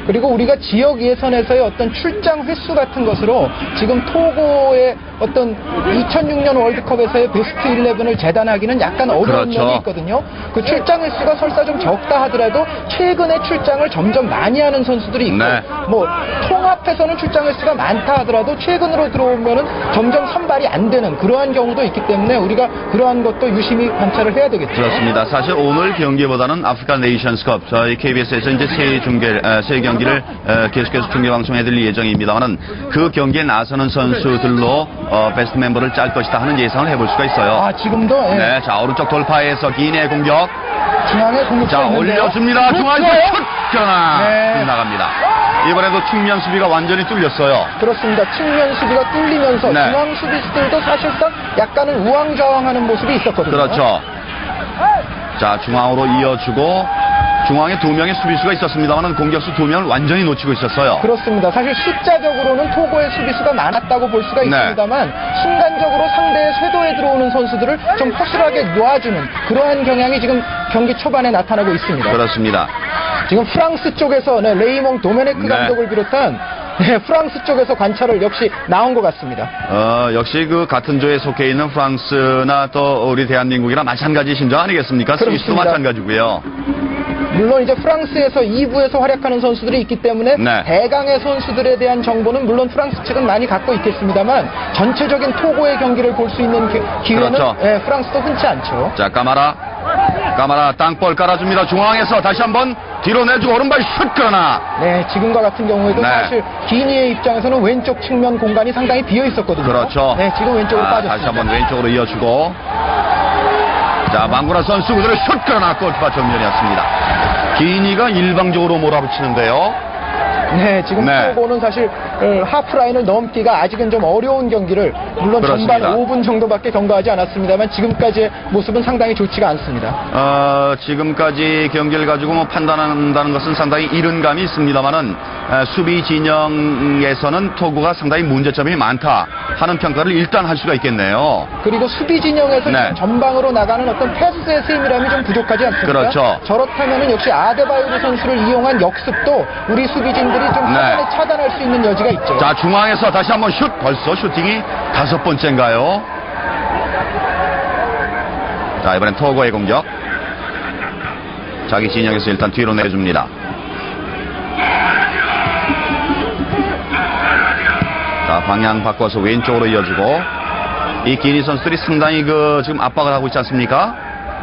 그리고 우리가 지역 예선에서의 어떤 출장 횟수 같은 것으로 지금 토고의 어떤 2006년 월드컵에서의 베스트 11을 재단하기는 약간 어려운 그렇죠. 면이 있거든요. 그 출장 횟수가 설사 좀 적다 하더라도 최근에 출장을 점점 많이 하는 선수들이 있고 네. 뭐 통합해서는 출장 횟수가 많다 하더라도 최근으로 들어오면은 점점 선발이 안 되는 그러한 경우도 있기 때문에 우리가 그러한 것도 유심히 관찰을 해야 되겠죠. 그렇습니다. 사실 오늘 경기보다는 아프리카 네이션스컵 저희 KBS에서 이제 세 경기를 계속해서 중계 방송해드릴 예정입니다만은 그 경기에 나서는 선수들로 베스트 멤버를 짤 것이다 하는 예상을 해볼 수가 있어요. 아, 지금도 예, 네, 자, 오른쪽 돌파에서 기니의 공격. 중앙에 공격수 자, 올려줍니다. 중앙에서 슛! 그러나 네. 나갑니다. 이번에도 측면 수비가 완전히 뚫렸어요. 그렇습니다. 측면 수비가 뚫리면서 네. 중앙 수비수들도 사실상 약간은 우왕좌왕하는 모습이 있었거든요. 그렇죠. 자, 중앙으로 이어주고 중앙에 2명의 수비수가 있었습니다만 공격수 2명을 완전히 놓치고 있었어요. 그렇습니다. 사실 숫자적으로는 토고의 수비수가 많았다고 볼 수가 네. 있습니다만 순간적으로 상대의 쇄도에 들어오는 선수들을 좀 허술하게 놓아주는 그러한 경향이 지금 경기 초반에 나타나고 있습니다. 그렇습니다. 지금 프랑스 쪽에서 레이몽 도메네크 네. 감독을 비롯한 프랑스 쪽에서 관찰을 역시 나온 것 같습니다. 역시 그 같은 조에 속해 있는 프랑스나 또 우리 대한민국이랑 마찬가지 심정 아니겠습니까? 스위스도 그렇습니다. 마찬가지고요. 물론 이제 프랑스에서 2부에서 활약하는 선수들이 있기 때문에 네. 대강의 선수들에 대한 정보는 물론 프랑스 측은 많이 갖고 있겠습니다만 전체적인 토고의 경기를 볼 수 있는 기회는 그렇죠. 예, 프랑스도 흔치 않죠. 자, 까마라 땅볼 깔아줍니다. 중앙에서 다시 한번 뒤로 내주고 오른발 슛 그러나 네, 지금과 같은 경우에도 네. 사실 기니의 입장에서는 왼쪽 측면 공간이 상당히 비어 있었거든요. 그렇죠. 네, 지금 왼쪽으로 빠졌습니다. 다시 한번 왼쪽으로 이어주고 자, 망구라 선수 그대로 슛 그러나 골키퍼 정면이었습니다. 기니가 일방적으로 몰아붙이는데요. 네, 지금 네. 토고는 사실 하프라인을 넘기가 아직은 좀 어려운 경기를 물론 그렇습니다. 전반 5분 정도밖에 경과하지 않았습니다만 지금까지의 모습은 상당히 좋지가 않습니다. 지금까지 경기를 가지고 뭐 판단한다는 것은 상당히 이른 감이 있습니다만은 수비 진영에서는 토고가 상당히 문제점이 많다 하는 평가를 일단 할 수가 있겠네요. 그리고 수비 진영에서 네. 전방으로 나가는 어떤 패스의 세밀함이 좀 부족하지 않습니까? 그렇죠. 저렇다면은 역시 아데바요르 선수를 이용한 역습도 우리 수비진들이 좀 사전에 차단할 수 있는 여지가 있죠. 자, 중앙에서 다시 한번 슛. 벌써 슈팅이 5번째인가요? 자, 이번엔 토고의 공격. 자기 진영에서 일단 뒤로 내줍니다. 자, 방향 바꿔서 왼쪽으로 이어주고 이 기니 선수들이 상당히 지금 압박을 하고 있지 않습니까?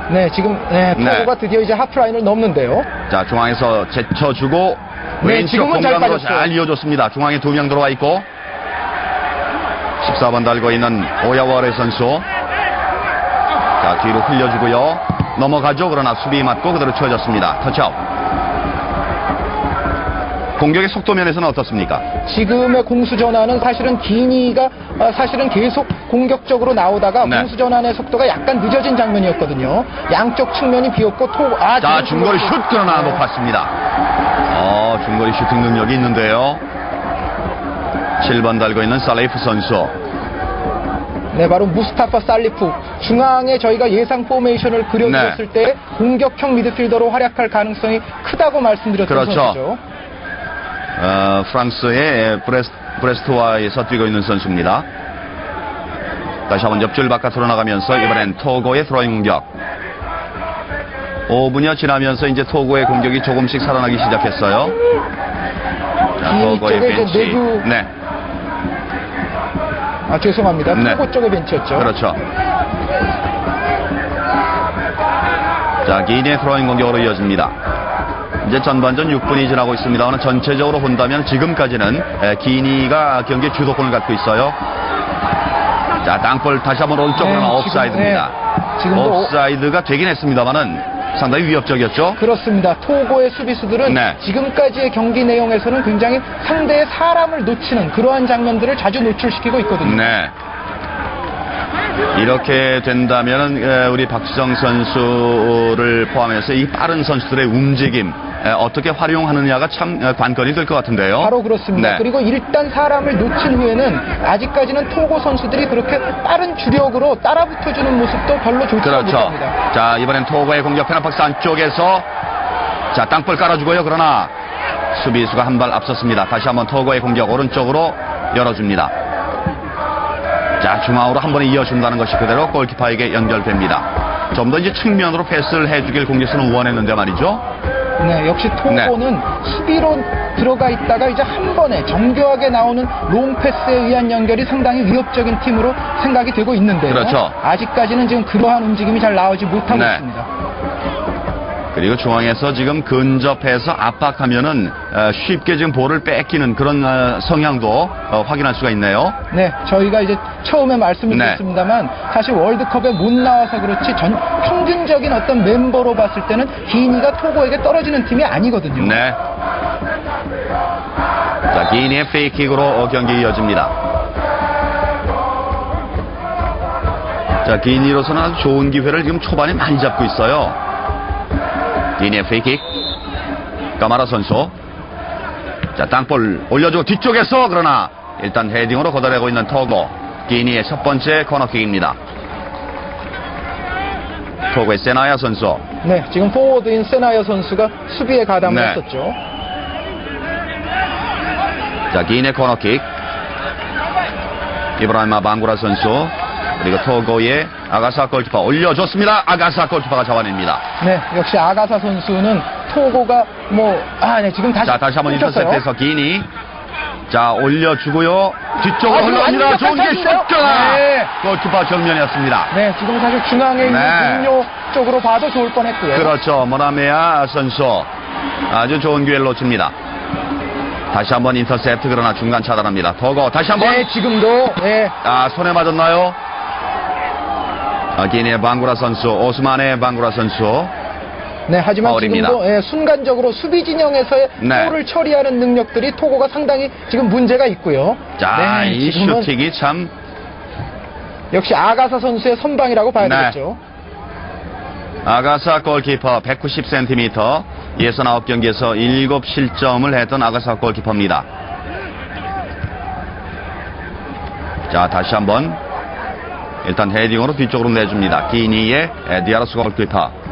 네, 지금 토고가 드디어 이제 하프라인을 넘는데요. 자, 중앙에서 제쳐주고 네, 왼쪽 지금은 잘 공간으로 빠졌어요. 잘 이어줬습니다. 중앙에 2명 들어와 있고 14번 달고 있는 오야와레 선수. 자, 뒤로 흘려주고요. 넘어가죠. 그러나 수비 맞고 그대로 치워졌습니다. 터치아웃. 공격의 속도 면에서는 어떻습니까? 지금의 공수 전환은 사실은 기니가 사실은 계속 공격적으로 나오다가 네. 공수 전환의 속도가 약간 늦어진 장면이었거든요. 양쪽 측면이 비었고 자, 중거리 슛 그러나 높았습니다. 중거리 슈팅 능력이 있는데요. 7번 달고 있는 살레이프 선수. 네, 바로 무스타파 살리프. 중앙에 저희가 예상 포메이션을 그려주었을 때 공격형 미드필더로 활약할 가능성이 크다고 말씀드렸던 그렇죠. 선수죠. 프랑스의 브레스트와에서 뛰고 있는 선수입니다. 다시 한번 옆줄 바깥으로 나가면서 이번엔 토고의 드로잉 공격. 5분여 지나면서 이제 토고의 공격이 조금씩 살아나기 시작했어요. 자, 토고의 이쪽에 이제 벤치. 내주- 네, 죄송합니다. 네. 토고 쪽의 벤치였죠. 그렇죠. 자, 기니의 드로잉 공격으로 이어집니다. 이제 전반전 6분이 지나고 있습니다만 전체적으로 본다면 지금까지는 기니가 경기의 주도권을 갖고 있어요. 자, 땅볼 다시 한번 오른쪽으로는 네, 옵사이드입니다. 지금도 옵사이드가 되긴 했습니다만은 상당히 위협적이었죠. 그렇습니다. 토고의 수비수들은 네. 지금까지의 경기 내용에서는 굉장히 상대의 사람을 놓치는 그러한 장면들을 자주 노출시키고 있거든요. 네. 이렇게 된다면 우리 박지성 선수를 포함해서 이 빠른 선수들의 움직임 어떻게 활용하느냐가 참 관건이 될 것 같은데요. 바로 그렇습니다. 네. 그리고 일단 사람을 놓친 후에는 아직까지는 토고 선수들이 그렇게 빠른 주력으로 따라붙어주는 모습도 별로 좋지 그렇죠. 못합니다. 자, 이번엔 토고의 공격 페널박스 안쪽에서 자, 땅볼 깔아주고요. 그러나 수비수가 한 발 앞섰습니다. 다시 한번 토고의 공격 오른쪽으로 열어줍니다. 자, 중앙으로 한 번에 이어준다는 것이 그대로 골키퍼에게 연결됩니다. 좀 더 이제 측면으로 패스를 해주길 공격수는 원했는데 말이죠. 네, 역시 토고는 수비로 들어가 있다가 이제 한 번에 정교하게 나오는 롱 패스에 의한 연결이 상당히 위협적인 팀으로 생각이 되고 있는데요. 그렇죠. 아직까지는 지금 그러한 움직임이 잘 나오지 못하고 네. 있습니다. 그리고 중앙에서 지금 근접해서 압박하면은 쉽게 지금 볼을 뺏기는 그런 성향도 확인할 수가 있네요. 네, 저희가 이제 처음에 말씀을 네. 드렸습니다만 사실 월드컵에 못 나와서 그렇지 평균적인 어떤 멤버로 봤을 때는 기니가 토고에게 떨어지는 팀이 아니거든요. 네. 자, 기니의 프리킥으로 경기 이어집니다. 자, 기니로서는 아주 좋은 기회를 지금 초반에 많이 잡고 있어요. 기니의 프리킥. 까마라 선수. 자, 땅볼 올려주고 뒤쪽에서 그러나 일단 헤딩으로 걷어내고 있는 토고. 기니의 첫 번째 코너킥입니다. 토고의 세나야 선수. 네, 지금 포워드인 세나여 선수가 수비에 가담을 네. 했었죠. 자, 기인의 코너킥. 이브라히마 방구라 선수. 그리고 토고의 아가사 골키퍼 올려줬습니다. 아가사 골키퍼가 잡아냅니다. 네, 역시 아가사 선수는 토고가 네, 지금 다시 자, 다시 한번 끊겼어요. 인터셉트에서 기니. 자, 올려주고요. 뒤쪽으로 지금 흘러갑니다. 완전 좋은 게 깜짝이야. 슛가. 네. 골키퍼 정면이었습니다. 네, 지금 사실 중앙에 있는 네. 분뇨 쪽으로 봐도 좋을 뻔했고요. 그렇죠. 모나메아 선수. 아주 좋은 기회를 놓칩니다. 다시 한번 인터셉트 그러나 중간 차단합니다. 더거 다시 한번. 네, 지금도 네. 손에 맞았나요? 기니의 방구라 선수, 오스만의 방구라 선수. 네, 하지만 파울입니다. 지금도 순간적으로 수비 진영에서의 네. 골을 처리하는 능력들이 토고가 상당히 지금 문제가 있고요. 자, 네, 이 지금은 슈팅이 참. 역시 아가사 선수의 선방이라고 봐야 네. 되겠죠. 아가사 골키퍼 190cm, 69경기에서 7실점을 했던 아가사 골키퍼입니다. 자, 다시 한번 일단 헤딩으로 뒤쪽으로 내줍니다. 기니의 디아로스 골키퍼.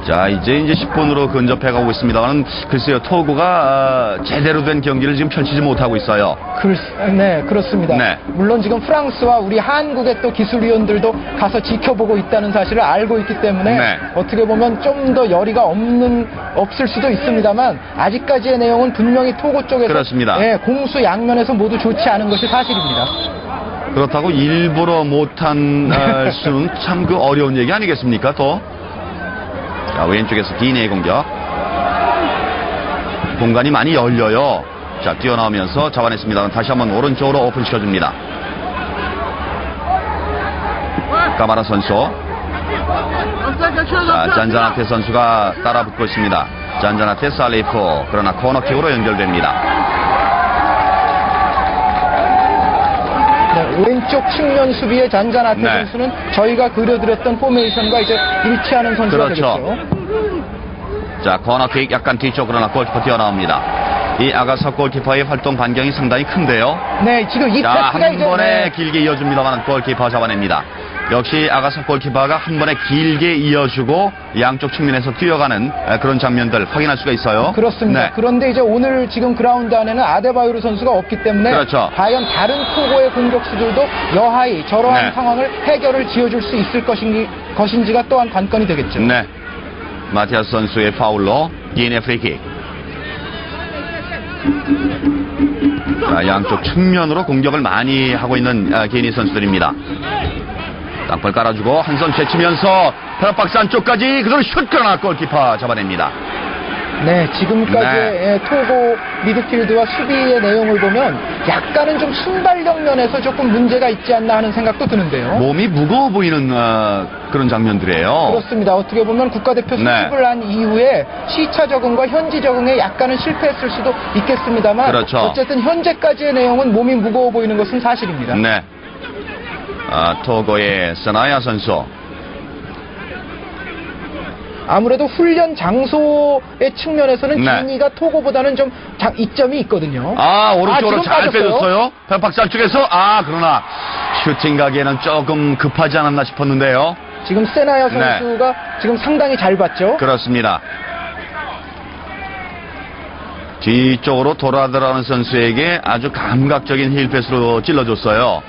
자, 이제 10분으로 근접해가고 있습니다만, 글쎄요, 토고가 제대로 된 경기를 지금 펼치지 못하고 있어요. 네, 그렇습니다. 네. 물론 지금 프랑스와 우리 한국의 또 기술위원들도 가서 지켜보고 있다는 사실을 알고 있기 때문에 네. 어떻게 보면 좀 더 열의가 없을 수도 있습니다만 아직까지의 내용은 분명히 토고 쪽에서 그렇습니다. 네, 공수 양면에서 모두 좋지 않은 것이 사실입니다. 그렇다고 일부러 못한 수는 참 그 어려운 얘기 아니겠습니까, 또? 자, 왼쪽에서 기니의 공격. 공간이 많이 열려요. 자, 뛰어나오면서 잡아냈습니다. 다시 한번 오른쪽으로 오픈시켜줍니다. 까마라 선수. 자, 잔자나테 선수가 따라붙고 있습니다. 잔자나테 살리프. 그러나 코너킥으로 연결됩니다. 네, 왼쪽 측면 수비의 잔잔아테 네. 선수는 저희가 그려드렸던 포메이션과 이제 일치하는 선수가 그렇죠. 되겠죠. 자, 코너킥 약간 뒤쪽 그러나 골키퍼 뛰어나옵니다. 이 아가사 골키퍼의 활동 반경이 상당히 큰데요. 네, 지금 이 자, 패스가 한 이제 번에 길게 이어줍니다만 골키퍼 잡아냅니다. 역시 아가사 골키퍼가 한 번에 길게 이어주고 양쪽 측면에서 뛰어가는 그런 장면들 확인할 수가 있어요. 그렇습니다. 네. 그런데 이제 오늘 지금 그라운드 안에는 아데바요르 선수가 없기 때문에 그렇죠. 과연 다른 토고의 공격수들도 여하이 저러한 네. 상황을 해결을 지어줄 수 있을 것인지가 또한 관건이 되겠죠. 네. 마티아스 선수의 파울로 기인의 프리킥. 자, 양쪽 측면으로 공격을 많이 하고 있는 기인의 선수들입니다. 땅볼 깔아주고 한 손 제치면서 페널박스 안쪽까지 그대로 슛 그러나 골키퍼 잡아냅니다. 네, 지금까지의 네. 토고 미드필드와 수비의 내용을 보면 약간은 좀 순발력 면에서 조금 문제가 있지 않나 하는 생각도 드는데요. 몸이 무거워 보이는 그런 장면들이에요. 그렇습니다. 어떻게 보면 국가대표 네. 수습을 한 이후에 시차 적응과 현지 적응에 약간은 실패했을 수도 있겠습니다만 그렇죠. 어쨌든 현재까지의 내용은 몸이 무거워 보이는 것은 사실입니다. 네. 토고의 세나야 선수. 아무래도 훈련 장소의 측면에서는 네. 기니가 토고보다는 좀 이점이 있거든요. 오른쪽으로 지금 잘 빠졌어요. 빼줬어요. 페널박스 안쪽에서 그러나 슈팅 가기에는 조금 급하지 않았나 싶었는데요. 지금 세나야 네. 선수가 지금 상당히 잘 봤죠. 그렇습니다. 뒤쪽으로 돌아들어가는 선수에게 아주 감각적인 힐패스로 찔러줬어요.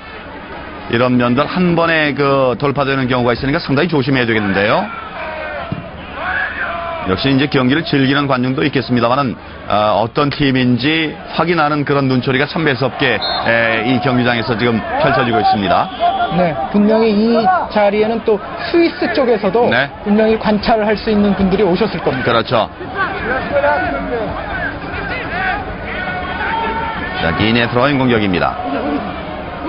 이런 면들 한 번에 돌파되는 경우가 있으니까 상당히 조심해야 되겠는데요. 역시 이제 경기를 즐기는 관중도 있겠습니다만은 어떤 팀인지 확인하는 그런 눈초리가 참 매섭게 이 경기장에서 지금 펼쳐지고 있습니다. 네, 분명히 이 자리에는 또 스위스 쪽에서도 네. 분명히 관찰을 할 수 있는 분들이 오셨을 겁니다. 그렇죠. 자, 기인의 드로잉 공격입니다.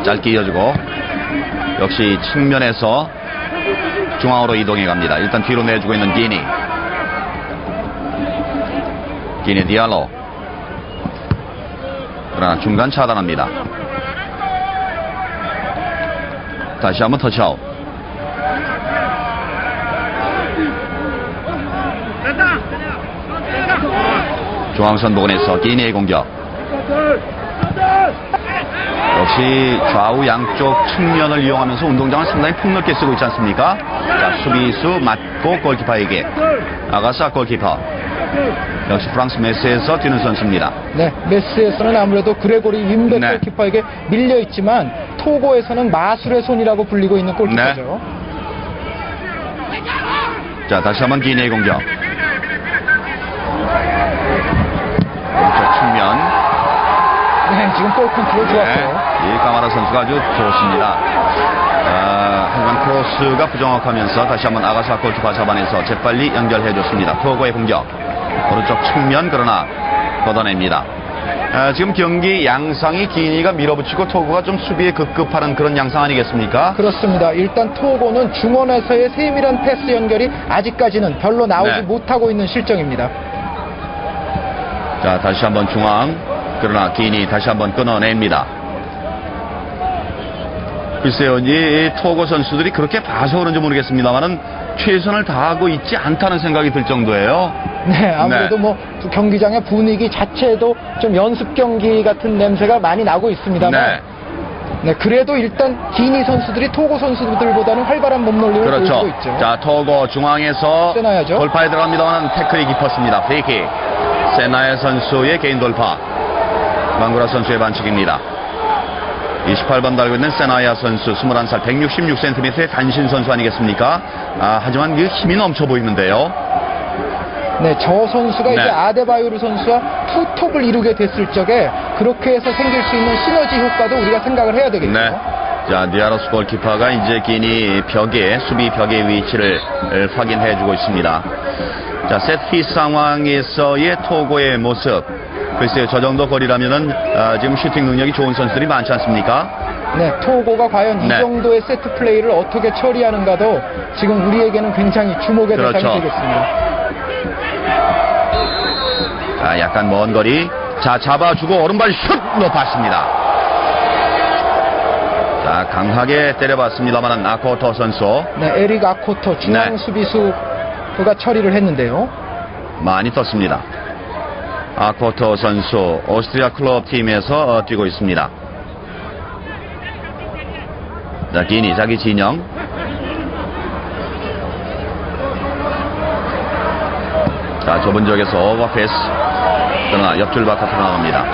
짧게 이어주고 역시 측면에서 중앙으로 이동해 갑니다. 일단 뒤로 내주고 있는 기니. 기니 디알로. 그러나 중간 차단합니다. 다시 한번 터치아웃. 중앙선 부근에서 기니의 공격. 역시 좌우 양쪽 측면을 이용하면서 운동장을 상당히 폭넓게 쓰고 있지 않습니까? 자, 수비수 맞고 골키퍼에게. 아가사 골키퍼. 역시 프랑스 메스에서 뛰는 선수입니다. 네, 메스에서는 아무래도 그레고리 윈베 네. 골키퍼에게 밀려 있지만 토고에서는 마술의 손이라고 불리고 있는 골키퍼죠. 자, 다시 한번 기니의 공격. 오른쪽 측면. 네, 지금 볼 컨트롤 좋았고요. 이 까마라 선수가 아주 좋습니다. 하지만 크로스가 부정확하면서 다시 한번 아가사 골키퍼 잡아내서 재빨리 연결해줬습니다. 토고의 공격. 오른쪽 측면 그러나 걷어냅니다. 지금 경기 양상이 기니가 밀어붙이고 토고가 좀 수비에 급급하는 그런 양상 아니겠습니까? 그렇습니다. 일단 토고는 중원에서의 세밀한 패스 연결이 아직까지는 별로 나오지 네. 못하고 있는 실정입니다. 자, 다시 한번 중앙. 그러나 기니 다시 한번 끊어냅니다. 글쎄요, 이 토고 선수들이 그렇게 봐서 그런지 모르겠습니다만은 최선을 다하고 있지 않다는 생각이 들 정도예요. 네, 아무래도 네. 뭐 경기장의 분위기 자체도 좀 연습 경기 같은 냄새가 많이 나고 있습니다만 네. 네, 그래도 일단 기니 선수들이 토고 선수들보다는 활발한 몸놀림을 그렇죠. 보여주고 있죠. 자, 토고 중앙에서 세나야죠. 돌파에 들어갑니다만 태클이 깊었습니다. 프리킥. 세나야 선수의 개인 돌파. 망구라 선수의 반칙입니다. 28번 달고 있는 세나야 선수, 21살, 166cm의 단신 선수 아니겠습니까? 하지만 그 힘이 넘쳐 보이는데요. 네, 저 선수가 네. 이제 아데바요르 선수와 투톱을 이루게 됐을 적에 그렇게 해서 생길 수 있는 시너지 효과도 우리가 생각을 해야 되겠죠. 네. 자, 디아로스 골키퍼가 이제 기니 벽에, 수비 벽의 위치를 확인해주고 있습니다. 자, 세트피스 상황에서의 토고의 모습. 글쎄요, 저 정도 거리라면은 지금 슈팅 능력이 좋은 선수들이 많지 않습니까? 네, 토고가 과연 네. 이 정도의 세트 플레이를 어떻게 처리하는가도 지금 우리에게는 굉장히 주목의 그렇죠. 대상이 되겠습니다. 자, 약간 먼 거리. 자, 잡아주고 오른발 슛 높았습니다. 자, 강하게 때려봤습니다만은 아코토 선수 네, 에릭 아코토 중앙 네. 수비수가 처리를 했는데요. 많이 떴습니다. 아코토 선수 오스트리아 클럽 팀에서 뛰고 있습니다. 자, 기니 자기 진영. 자, 좁은 지역에서 오버패스. 그러나 옆줄 바깥으로 나갑니다.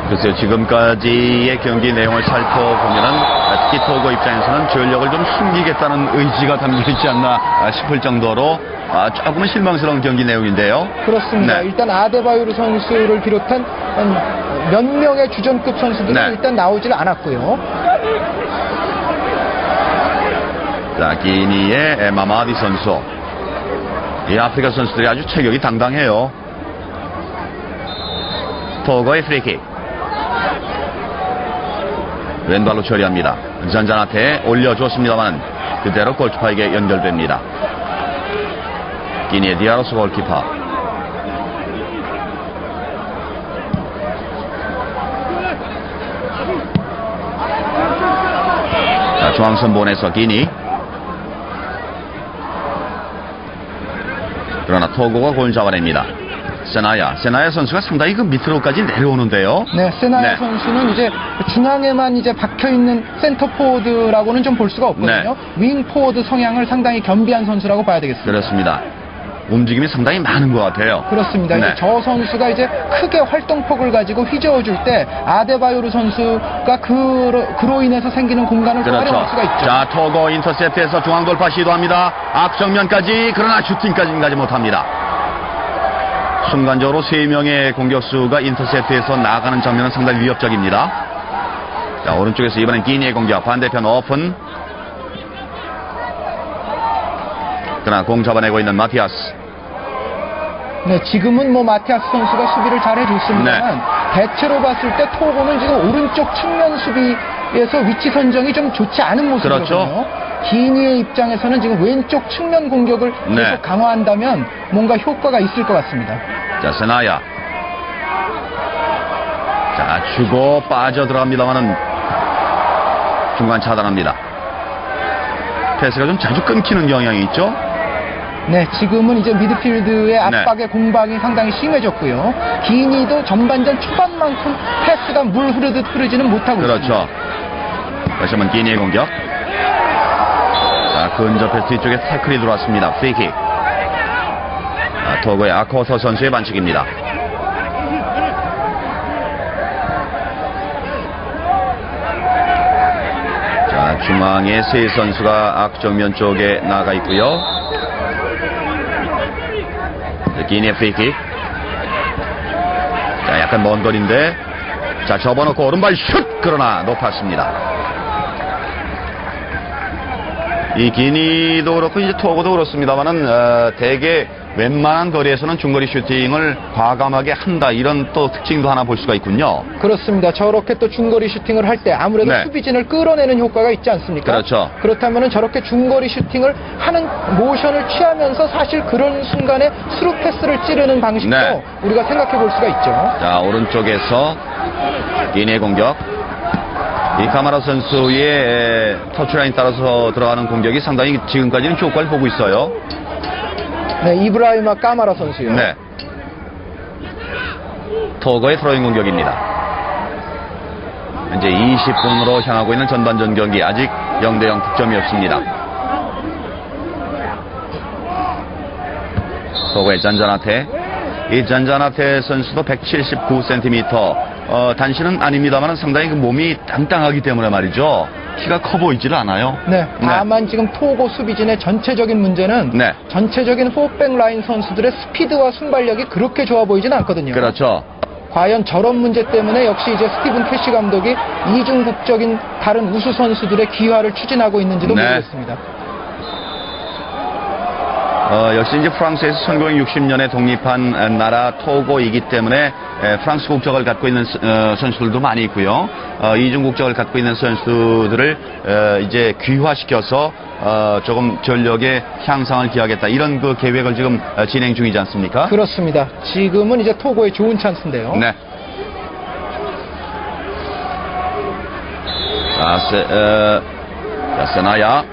글쎄요, 지금까지의 경기 내용을 살펴보면은 특히 토고 입장에서는 전력을 좀 숨기겠다는 의지가 담겨있지 않나 싶을 정도로 조금은 실망스러운 경기 내용인데요. 그렇습니다. 네. 일단 아데바요르 선수를 비롯한 한 몇 명의 주전급 선수들은 네. 일단 나오질 않았고요. 자, 기니의 마마디 선수. 이 아프리카 선수들이 아주 체격이 당당해요. 토고의 프리킥. 왼발로 처리합니다. 잔잔한테 올려줬습니다만 그대로 골키퍼에게 연결됩니다. 기니의 디아로스 골키퍼. 자, 중앙선 보내서 기니. 그러나 토고가 골 잡아냅니다. 세나야 선수가 상당히 그 밑으로까지 내려오는데요. 네, 세나야 네. 선수는 이제 중앙에만 이제 박혀 있는 센터 포워드라고는 좀 볼 수가 없거든요. 윙 포워드 성향을 상당히 겸비한 선수라고 봐야 되겠습니다. 그렇습니다. 움직임이 상당히 많은 것 같아요. 그렇습니다. 네. 이제 저 선수가 이제 크게 활동폭을 가지고 휘저어줄 때 아데바요르 선수가 그로 인해서 생기는 공간을 또 활용할 수가 있죠. 자, 토고 인터셉트에서 중앙 돌파 시도합니다. 앞정면까지, 그러나 슈팅까지는 가지 못합니다. 순간적으로 3명의 공격수가 인터셉트에서 나가는 장면은 상당히 위협적입니다. 자, 오른쪽에서 이번엔 기니의 공격. 반대편 오픈. 그러나 공 잡아내고 있는 마티아스. 네, 지금은 뭐 마티아스 선수가 수비를 잘 해줬습니다만 대체로 봤을 때 토고는 지금 오른쪽 측면 수비에서 위치 선정이 좀 좋지 않은 모습이거든요. 그렇죠. 기니의 입장에서는 지금 왼쪽 측면 공격을 계속 네. 강화한다면 뭔가 효과가 있을 것 같습니다. 자, 세나야. 자, 주고 빠져 들어갑니다만은 중간 차단합니다. 패스가 좀 자주 끊기는 경향이 있죠. 네, 지금은 이제 미드필드의 압박의 공방이 상당히 심해졌고요. 기니도 전반전 초반만큼 패스가 물 흐르듯 흐르지는 못하고 있습니다. 그렇죠. 다시 한번 기니의 공격. 자, 근접해서 뒤쪽에 태클이 들어왔습니다. 프리킥. 토고의 아코터 선수의 반칙입니다. 자, 중앙에 세 선수가 악정면 쪽에 나가 있고요. 기니의 프리킥. 자, 약간 먼 거리인데, 자, 접어놓고 오른발 슛! 그러나 높았습니다. 이 기니도 그렇고 이제 토고도 그렇습니다만은 대개 웬만한 거리에서는 중거리 슈팅을 과감하게 한다, 이런 또 특징도 하나 볼 수가 있군요. 그렇습니다. 저렇게 또 중거리 슈팅을 할 때 아무래도 네. 수비진을 끌어내는 효과가 있지 않습니까? 그렇죠. 그렇다면 저렇게 중거리 슈팅을 하는 모션을 취하면서 사실 그런 순간에 스루 패스를 찌르는 방식도 네. 우리가 생각해 볼 수가 있죠. 자, 오른쪽에서 기니의 공격. 이 카마라 선수의 터치라인 따라서 들어가는 공격이 상당히 지금까지는 효과를 보고 있어요. 네, 이브라이마 까마라 선수요. 네. 토고의 트로잉 공격입니다. 현재 20분으로 향하고 있는 전반전 경기, 아직 0대0 득점이 없습니다. 토고의 잔자나테. 이 잔자나테 선수도 179cm. 단신은 아닙니다만 상당히 그 몸이 땅땅하기 때문에 말이죠. 키가 커 보이지를 않아요. 네, 다만 지금 토고 수비진의 전체적인 문제는 네. 전체적인 포백 라인 선수들의 스피드와 순발력이 그렇게 좋아 보이진 않거든요. 그렇죠. 과연 저런 문제 때문에 역시 이제 스티븐 캐시 감독이 이중국적인 다른 우수 선수들의 기화를 추진하고 있는지도 네. 모르겠습니다. 역시 이제 프랑스에서 1960년에 독립한 나라 토고이기 때문에 프랑스 국적을 갖고 있는 선수들도 많이 있고요. 이중 국적을 갖고 있는 선수들을 이제 귀화시켜서 조금 전력의 향상을 기하겠다, 이런 그 계획을 지금 진행 중이지 않습니까? 그렇습니다. 지금은 이제 토고의 좋은 찬스인데요. 네. 자, 세나야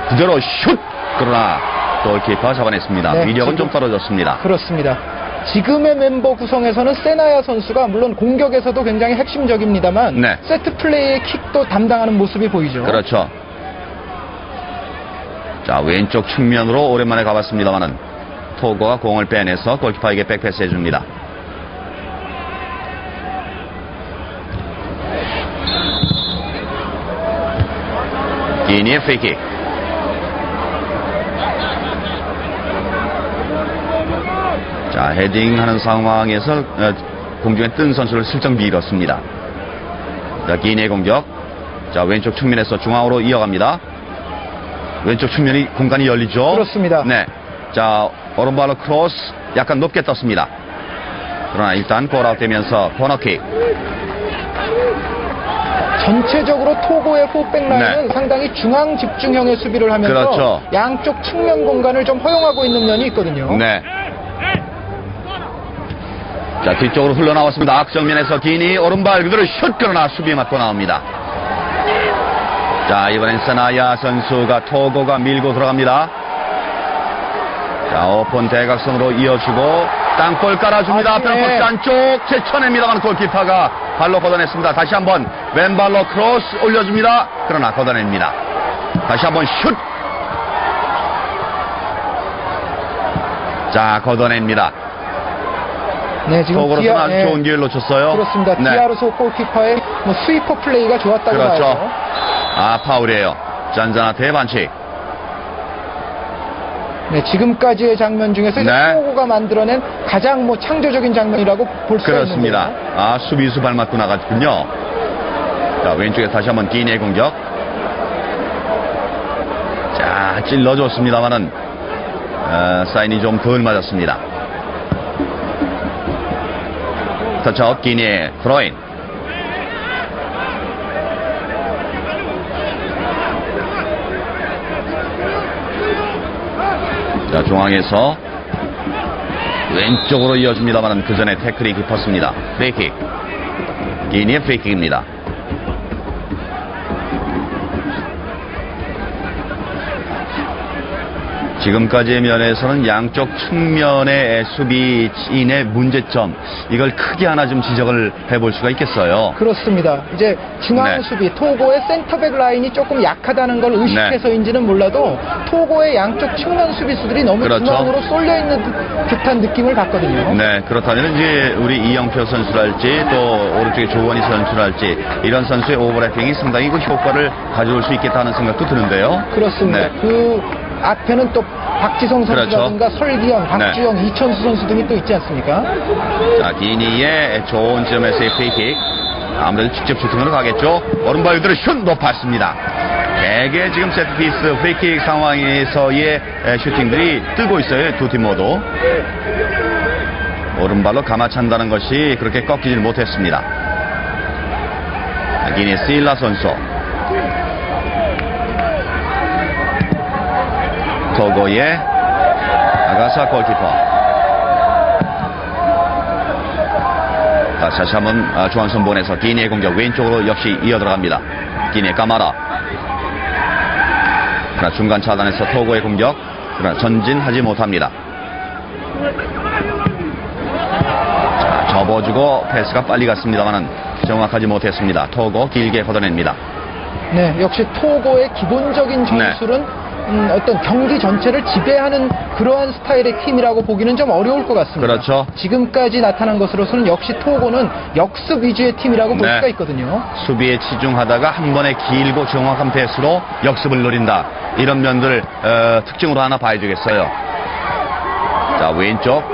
그대로 슛! 그러나 골키퍼 잡아냈습니다. 네, 위력은 지금- 좀 떨어졌습니다. 그렇습니다. 지금의 멤버 구성에서는 세나야 선수가 물론 공격에서도 굉장히 핵심적입니다만 네. 세트 플레이의 킥도 담당하는 모습이 보이죠. 그렇죠. 자, 왼쪽 측면으로 오랜만에 가봤습니다만은 토고가 공을 빼내서 골키퍼에게 백패스 해줍니다. 기니의 프리킥. 자, 헤딩하는 상황에서 공중에 뜬 선수를 슬쩍 밀었습니다. 자, 기니의 공격. 자, 왼쪽 측면에서 중앙으로 이어갑니다. 왼쪽 측면이 공간이 열리죠. 그렇습니다. 네. 자, 오른발로 크로스 약간 높게 떴습니다. 그러나 일단 골아웃 되면서 코너킥. 전체적으로 토고의 포백 라인은 네. 상당히 중앙 집중형의 수비를 하면서 그렇죠. 양쪽 측면 공간을 좀 허용하고 있는 면이 있거든요. 네. 자, 뒤쪽으로 흘러나왔습니다. 악정면에서 기니 오른발 그대로 슛, 그러나 수비 맞고 나옵니다. 자, 이번엔 세나야 선수가 토고가 밀고 들어갑니다. 자, 오픈 대각선으로 이어주고 땅볼 깔아줍니다. 페널티 안쪽 제쳐냅니다만 골키퍼가 발로 걷어냈습니다. 다시 한번 왼발로 크로스 올려줍니다. 그러나 걷어냅니다. 다시 한번 슛. 자, 걷어냅니다. 네, 지금 속으로서는 아주 좋은 기회를 놓쳤어요. 그렇습니다. 네. 디아르소 골키퍼의 스위퍼 플레이가 좋았다고 그렇죠. 봐야죠. 아, 파울이에요. 잔잔한테 반칙. 네, 지금까지의 장면 중에서 이제 네. 토고가 만들어낸 가장 창조적인 장면이라고 볼 수가 그렇습니다. 있는데요. 아, 수비수 발 맞고 나갔군요. 자, 왼쪽에 다시 한번 기니의 공격. 자, 찔러줬습니다만은 사인이 좀 덜 맞았습니다. 터치아웃 기니의 프로인. 자, 중앙에서 왼쪽으로 이어줍니다만 그 전에 태클이 깊었습니다. 프리킥. 기니의 프리킥입니다. 지금까지의 면에서는 양쪽 측면의 수비진의 문제점, 이걸 크게 하나 좀 지적을 해볼 수가 있겠어요. 그렇습니다. 이제 중앙 네. 수비, 토고의 센터백 라인이 조금 약하다는 걸 의식해서인지는 몰라도 토고의 양쪽 측면 수비수들이 너무 그렇죠. 중앙으로 쏠려 있는 듯한 느낌을 받거든요. 네, 그렇다면 이제 우리 이영표 선수랄지 또 오른쪽에 조원희 선수랄지 이런 선수의 오버래핑이 상당히 그 효과를 가져올 수 있겠다는 생각도 드는데요. 그렇습니다. 네. 그 앞에는 또 박지성 선수라든가 그렇죠. 설기현, 박주영, 이천수 선수 등이 또 있지 않습니까? 자, 기니의 좋은 점에서의 프리킥. 아무래도 직접 슈팅으로 가겠죠. 오른발 그대로 슛 높았습니다. 대개 지금 세트피스 프리킥 상황에서의 슈팅들이 뜨고 있어요. 두 팀 모두. 오른발로 감아찬다는 것이 그렇게 꺾이질 못했습니다. 기니 실라 선수. 토고의 아가사 골키퍼. 자, 다시 한번 중앙선 보내서 기니의 공격 왼쪽으로 역시 이어들어갑니다. 기니의 까마라. 그러나 중간 차단에서 토고의 공격. 그러나 전진하지 못합니다. 자, 접어주고 패스가 빨리 갔습니다만은 정확하지 못했습니다. 토고 길게 걷어냅니다. 네, 역시 토고의 기본적인 전술은 어떤 경기 전체를 지배하는 그러한 스타일의 팀이라고 보기는 좀 어려울 것 같습니다. 그렇죠. 지금까지 나타난 것으로서는 역시 토고는 역습 위주의 팀이라고 볼 네. 수가 있거든요. 수비에 치중하다가 한 번에 길고 정확한 패스로 역습을 노린다. 이런 면들을 특징으로 하나 봐야되겠어요. 자, 왼쪽.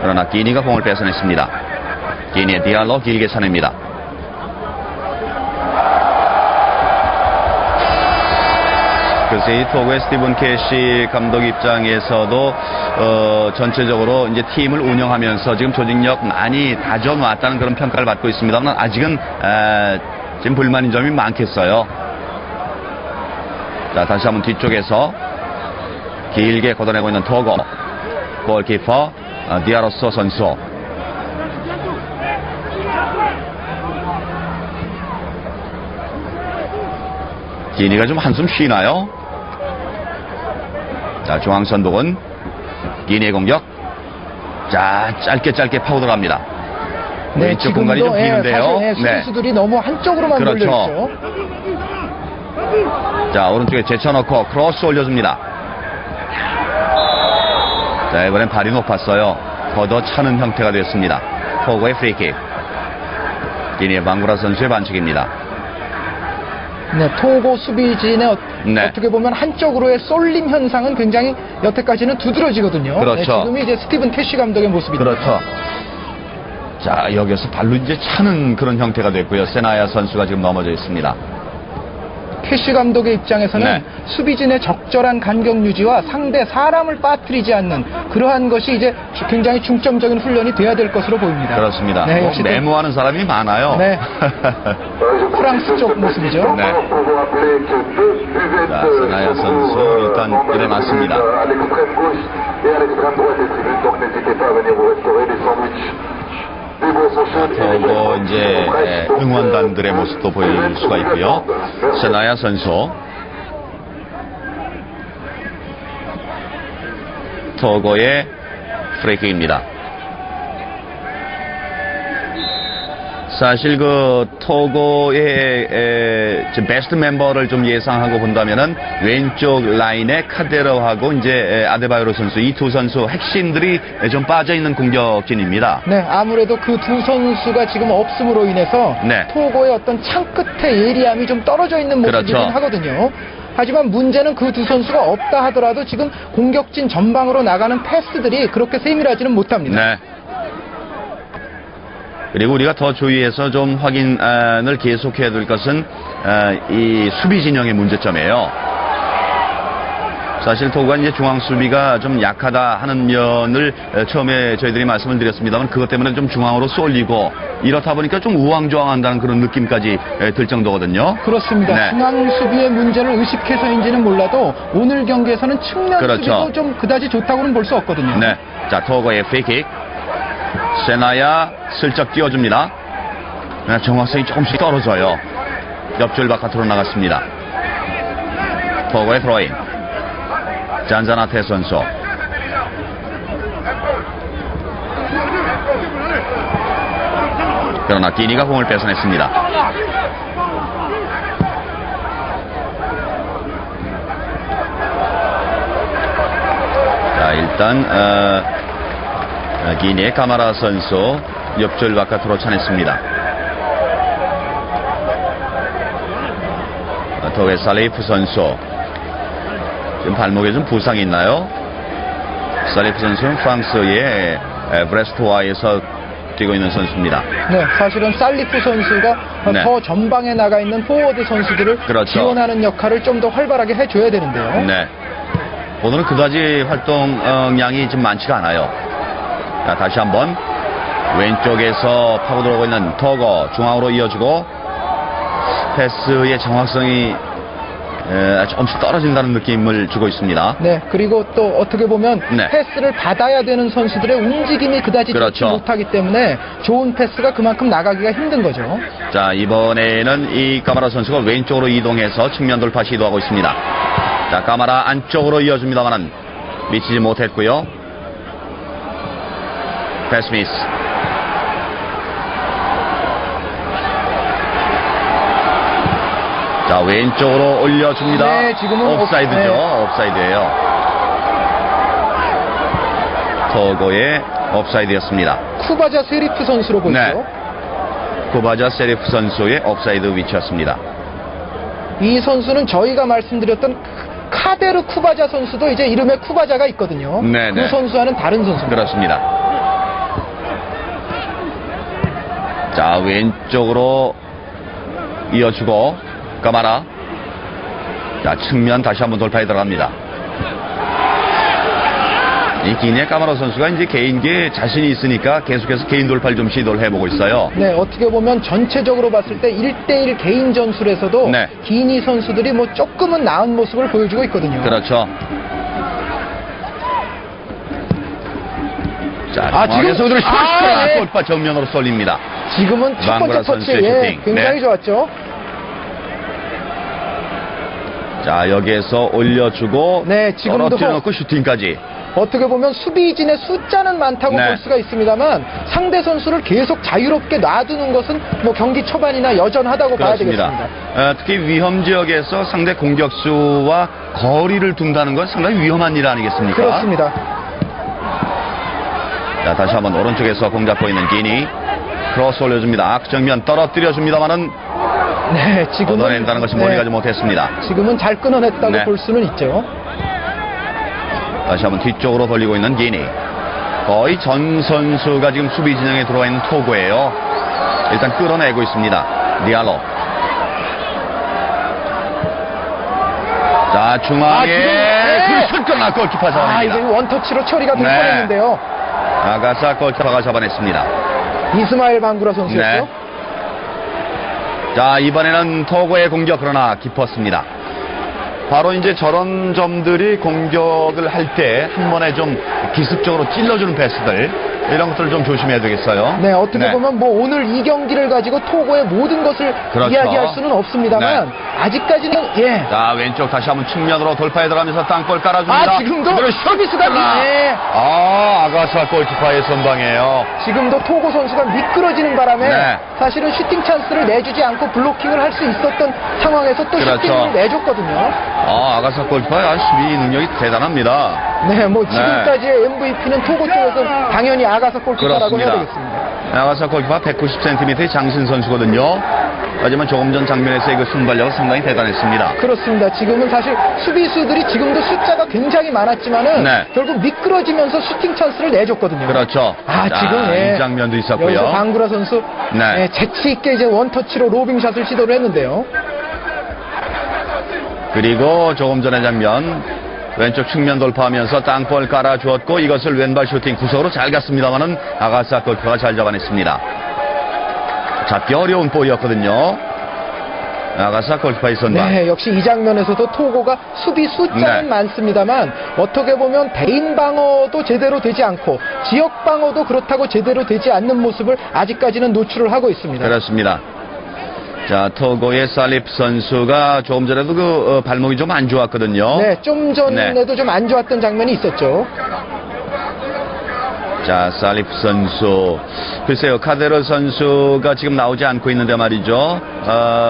그러나 기니가 공을 뺏어냈습니다. 기니의 디알로 길게 차냅니다. 글쎄, 이 토고의 스티븐 캐시 감독 입장에서도 전체적으로 이제 팀을 운영하면서 지금 조직력 많이 다져놨다는 그런 평가를 받고 있습니다만 아직은 지금 불만인 점이 많겠어요. 자, 다시 한번 뒤쪽에서 길게 걷어내고 있는 토고. 골키퍼 디아로소 선수. 기니가 좀 한숨 쉬나요? 자, 중앙선독은 기니의 공격. 자, 짧게 파고 들어갑니다. 왼쪽 공간이 좀 비는데요. 사실 수비수들이 너무 한쪽으로만 그렇죠. 몰려있죠. 자, 오른쪽에 제쳐놓고 크로스 올려줍니다. 자, 이번엔 발이 높았어요. 걷어 차는 형태가 됐습니다. 토고의 프리킥. 기니의 방구라 선수의 반칙입니다. 네, 토고 수비진의 네. 어떻게 보면 한쪽으로의 쏠림 현상은 굉장히 여태까지는 두드러지거든요. 그렇죠. 네, 지금이 이제 스티븐 캐시 감독의 모습입니다. 그렇죠. 자, 여기서 발로 이제 차는 그런 형태가 됐고요. 세나야 선수가 지금 넘어져 있습니다. 캐시 감독의 입장에서는 네. 수비진의 적절한 간격 유지와 상대 사람을 빠뜨리지 않는 그러한 것이 이제 굉장히 중점적인 훈련이 돼야 될 것으로 보입니다. 그렇습니다. 네, 뭐 역시 또 메모하는 사람이 많아요. 네. 프랑스 쪽 모습이죠. 네. 자, 세나야 선수 일단 일어났습니다. 토고 이제 응원단들의 모습도 보일 수가 있고요. 세나야 선수. 토고의 프리킥입니다. 사실 그 토고의 베스트 멤버를 좀 예상하고 본다면은 왼쪽 라인에 카데로하고 이제 아데바요로 선수, 이 두 선수 핵심들이 좀 빠져 있는 공격진입니다. 네, 아무래도 그 두 선수가 지금 없음으로 인해서 네. 토고의 어떤 창 끝의 예리함이 좀 떨어져 있는 모습이긴 그렇죠. 하거든요. 하지만 문제는 그 두 선수가 없다 하더라도 지금 공격진 전방으로 나가는 패스들이 그렇게 세밀하지는 못합니다. 네. 그리고 우리가 더 주의해서 좀 확인을 계속해야 될 것은 이 수비 진영의 문제점이에요. 사실 토고가 이제 중앙 수비가 좀 약하다 하는 면을 처음에 저희들이 말씀을 드렸습니다만 그것 때문에 좀 중앙으로 쏠리고 이렇다 보니까 좀 우왕좌왕한다는 그런 느낌까지 들 정도거든요. 그렇습니다. 네. 중앙 수비의 문제를 의식해서인지는 몰라도 오늘 경기에서는 측면 그렇죠. 수비도 좀 그다지 좋다고는 볼 수 없거든요. 네. 자, 토고의 프리킥. 세나야 슬쩍 띄워줍니다. 네, 정확성이 조금씩 떨어져요. 옆줄 바깥으로 나갔습니다. 토고의 프로인. 잔자나테 선수. 그러나 기니가 공을 뺏어냈습니다. 자, 일단 기니의 카마라 선수 옆줄 바깥으로 차냈습니다. 더웨 살레이프 선수 지금 발목에 좀 부상이 있나요? 살레이프 선수는 프랑스의 브레스토와에서 뛰고 있는 선수입니다. 네, 사실은 살리프 선수가 네. 더 전방에 나가 있는 포워드 선수들을 그렇죠. 지원하는 역할을 좀 더 활발하게 해줘야 되는데요. 네. 오늘은 그다지 활동량이 좀 많지가 않아요. 자, 다시 한번 왼쪽에서 파고 들어오고 있는 터거 중앙으로 이어주고 패스의 정확성이 조금씩 떨어진다는 느낌을 주고 있습니다. 네, 그리고 또 어떻게 보면 네. 패스를 받아야 되는 선수들의 움직임이 그다지 그렇죠. 좋지 못하기 때문에 좋은 패스가 그만큼 나가기가 힘든 거죠. 자, 이번에는 이 까마라 선수가 왼쪽으로 이동해서 측면 돌파 시도하고 있습니다. 자, 까마라 안쪽으로 이어줍니다만은 미치지 못했고요. 패스 미스. 자, 왼쪽으로 올려줍니다. 네, 지금은 옵사이드죠. 네. 옵사이드예요. 토고의 옵사이드였습니다. 쿠바자 세리프 선수로 보이죠. 네. 쿠바자 세리프 선수의 옵사이드 위치였습니다. 이 선수는 저희가 말씀드렸던 카데르 쿠바자 선수도 이제 이름에 쿠바자가 있거든요. 네, 그 네. 선수와는 다른 선수입니다. 그렇습니다. 자, 왼쪽으로 이어주고 까마라. 자, 측면 다시 한번 돌파에 들어갑니다. 이 기니의 까마라 선수가 이제 개인기에 자신이 있으니까 계속해서 개인 돌파를 좀 시도를 해보고 있어요. 네, 어떻게 보면 전체적으로 봤을 때 1대1 개인 전술에서도 네. 기니 선수들이 뭐 조금은 나은 모습을 보여주고 있거든요. 그렇죠. 자, 지금- 지금 네. 골파 정면으로 쏠립니다. 지금은 첫 번째 방구라 터치 선수의 슈팅. 굉장히 네. 좋았죠. 자, 여기에서 올려주고 네, 지금도 떨어뜨려놓고 슈팅까지. 어떻게 보면 수비진의 숫자는 많다고 네. 볼 수가 있습니다만 상대 선수를 계속 자유롭게 놔두는 것은 뭐 경기 초반이나 여전하다고 봐야 그렇습니다. 되겠습니다. 특히 위험 지역에서 상대 공격수와 거리를 둔다는 건 상당히 위험한 일 아니겠습니까? 그렇습니다. 자, 다시 한번 오른쪽에서 공 잡고 있는 기니. 크로스 올려줍니다. 악정면 떨어뜨려줍니다만은 네, 지금은 얻어낸다는 것이 멀리 가지 못했습니다. 지금은 잘 끊어냈다고 네. 볼 수는 있죠. 다시 한번 뒤쪽으로 벌리고 있는 기니. 거의 전 선수가 지금 수비 진영에 들어와 있는 토고예요. 일단 끌어내고 있습니다. 디알로. 자, 중앙에 네. 슛끝나 골키퍼 이제 잡아냅니다. 원터치로 처리가 될 네. 뻔했는데요. 아가사 골키퍼가 잡아냈습니다. 이스마일 방구라 선수였죠. 네. 자, 이번에는 토고의 공격 그러나 깊었습니다. 바로 이제 저런 점들이 공격을 할 때 한 번에 좀 기습적으로 찔러주는 패스들 이런 것들을 좀 조심해야 되겠어요. 네, 어떻게 보면 뭐 오늘 이 경기를 가지고 토고의 모든 것을 그렇죠. 이야기할 수는 없습니다만 네. 아직까지는 자, 왼쪽 다시 한번 측면으로 돌파해 들어가면서 땅볼 깔아줍니다. 지금도 그대로 서비스가 네. 아가사 골키퍼의 선방이에요. 지금도 토고 선수가 미끄러지는 바람에 네. 사실은 슈팅 찬스를 내주지 않고 블로킹을 할 수 있었던 상황에서 또 그렇죠. 슈팅을 내줬거든요. 아가사 골키퍼의 수비 능력이 대단합니다. 네, 뭐 지금까지의 MVP는 토고 쪽에서 당연히 아가사 골키퍼라고 해야 되겠습니다. 아가사 골키퍼 190cm의 장신 선수거든요. 하지만 조금 전 장면에서의 그 순발력은 상당히 대단했습니다. 그렇습니다. 지금은 사실 수비수들이 지금도 숫자가 굉장히 많았지만은 네. 결국 미끄러지면서 슈팅 찬스를 내줬거든요. 그렇죠. 아, 자, 지금 이 장면도 있었고요. 여기서 방구라 선수 네. 재치 있게 이제 원터치로 로빙샷을 시도를 했는데요. 그리고 조금 전의 장면 왼쪽 측면 돌파하면서 땅볼 깔아주었고 이것을 왼발 슈팅 구석으로 잘 갔습니다만은 아가사 골키퍼가 잘 잡아냈습니다. 잡기 어려운 볼이었거든요. 아가사 골키퍼의 선방. 네, 역시 이 장면에서도 토고가 수비 숫자는 네. 많습니다만 어떻게 보면 대인 방어도 제대로 되지 않고 지역 방어도 그렇다고 제대로 되지 않는 모습을 아직까지는 노출을 하고 있습니다. 그렇습니다. 자, 토고의 살립 선수가 조금 전에도 발목이 좀 안 좋았거든요. 네, 좀 전에도 좀 안 좋았던 장면이 있었죠. 자, 살립 선수. 글쎄요, 카데르 선수가 지금 나오지 않고 있는데 말이죠.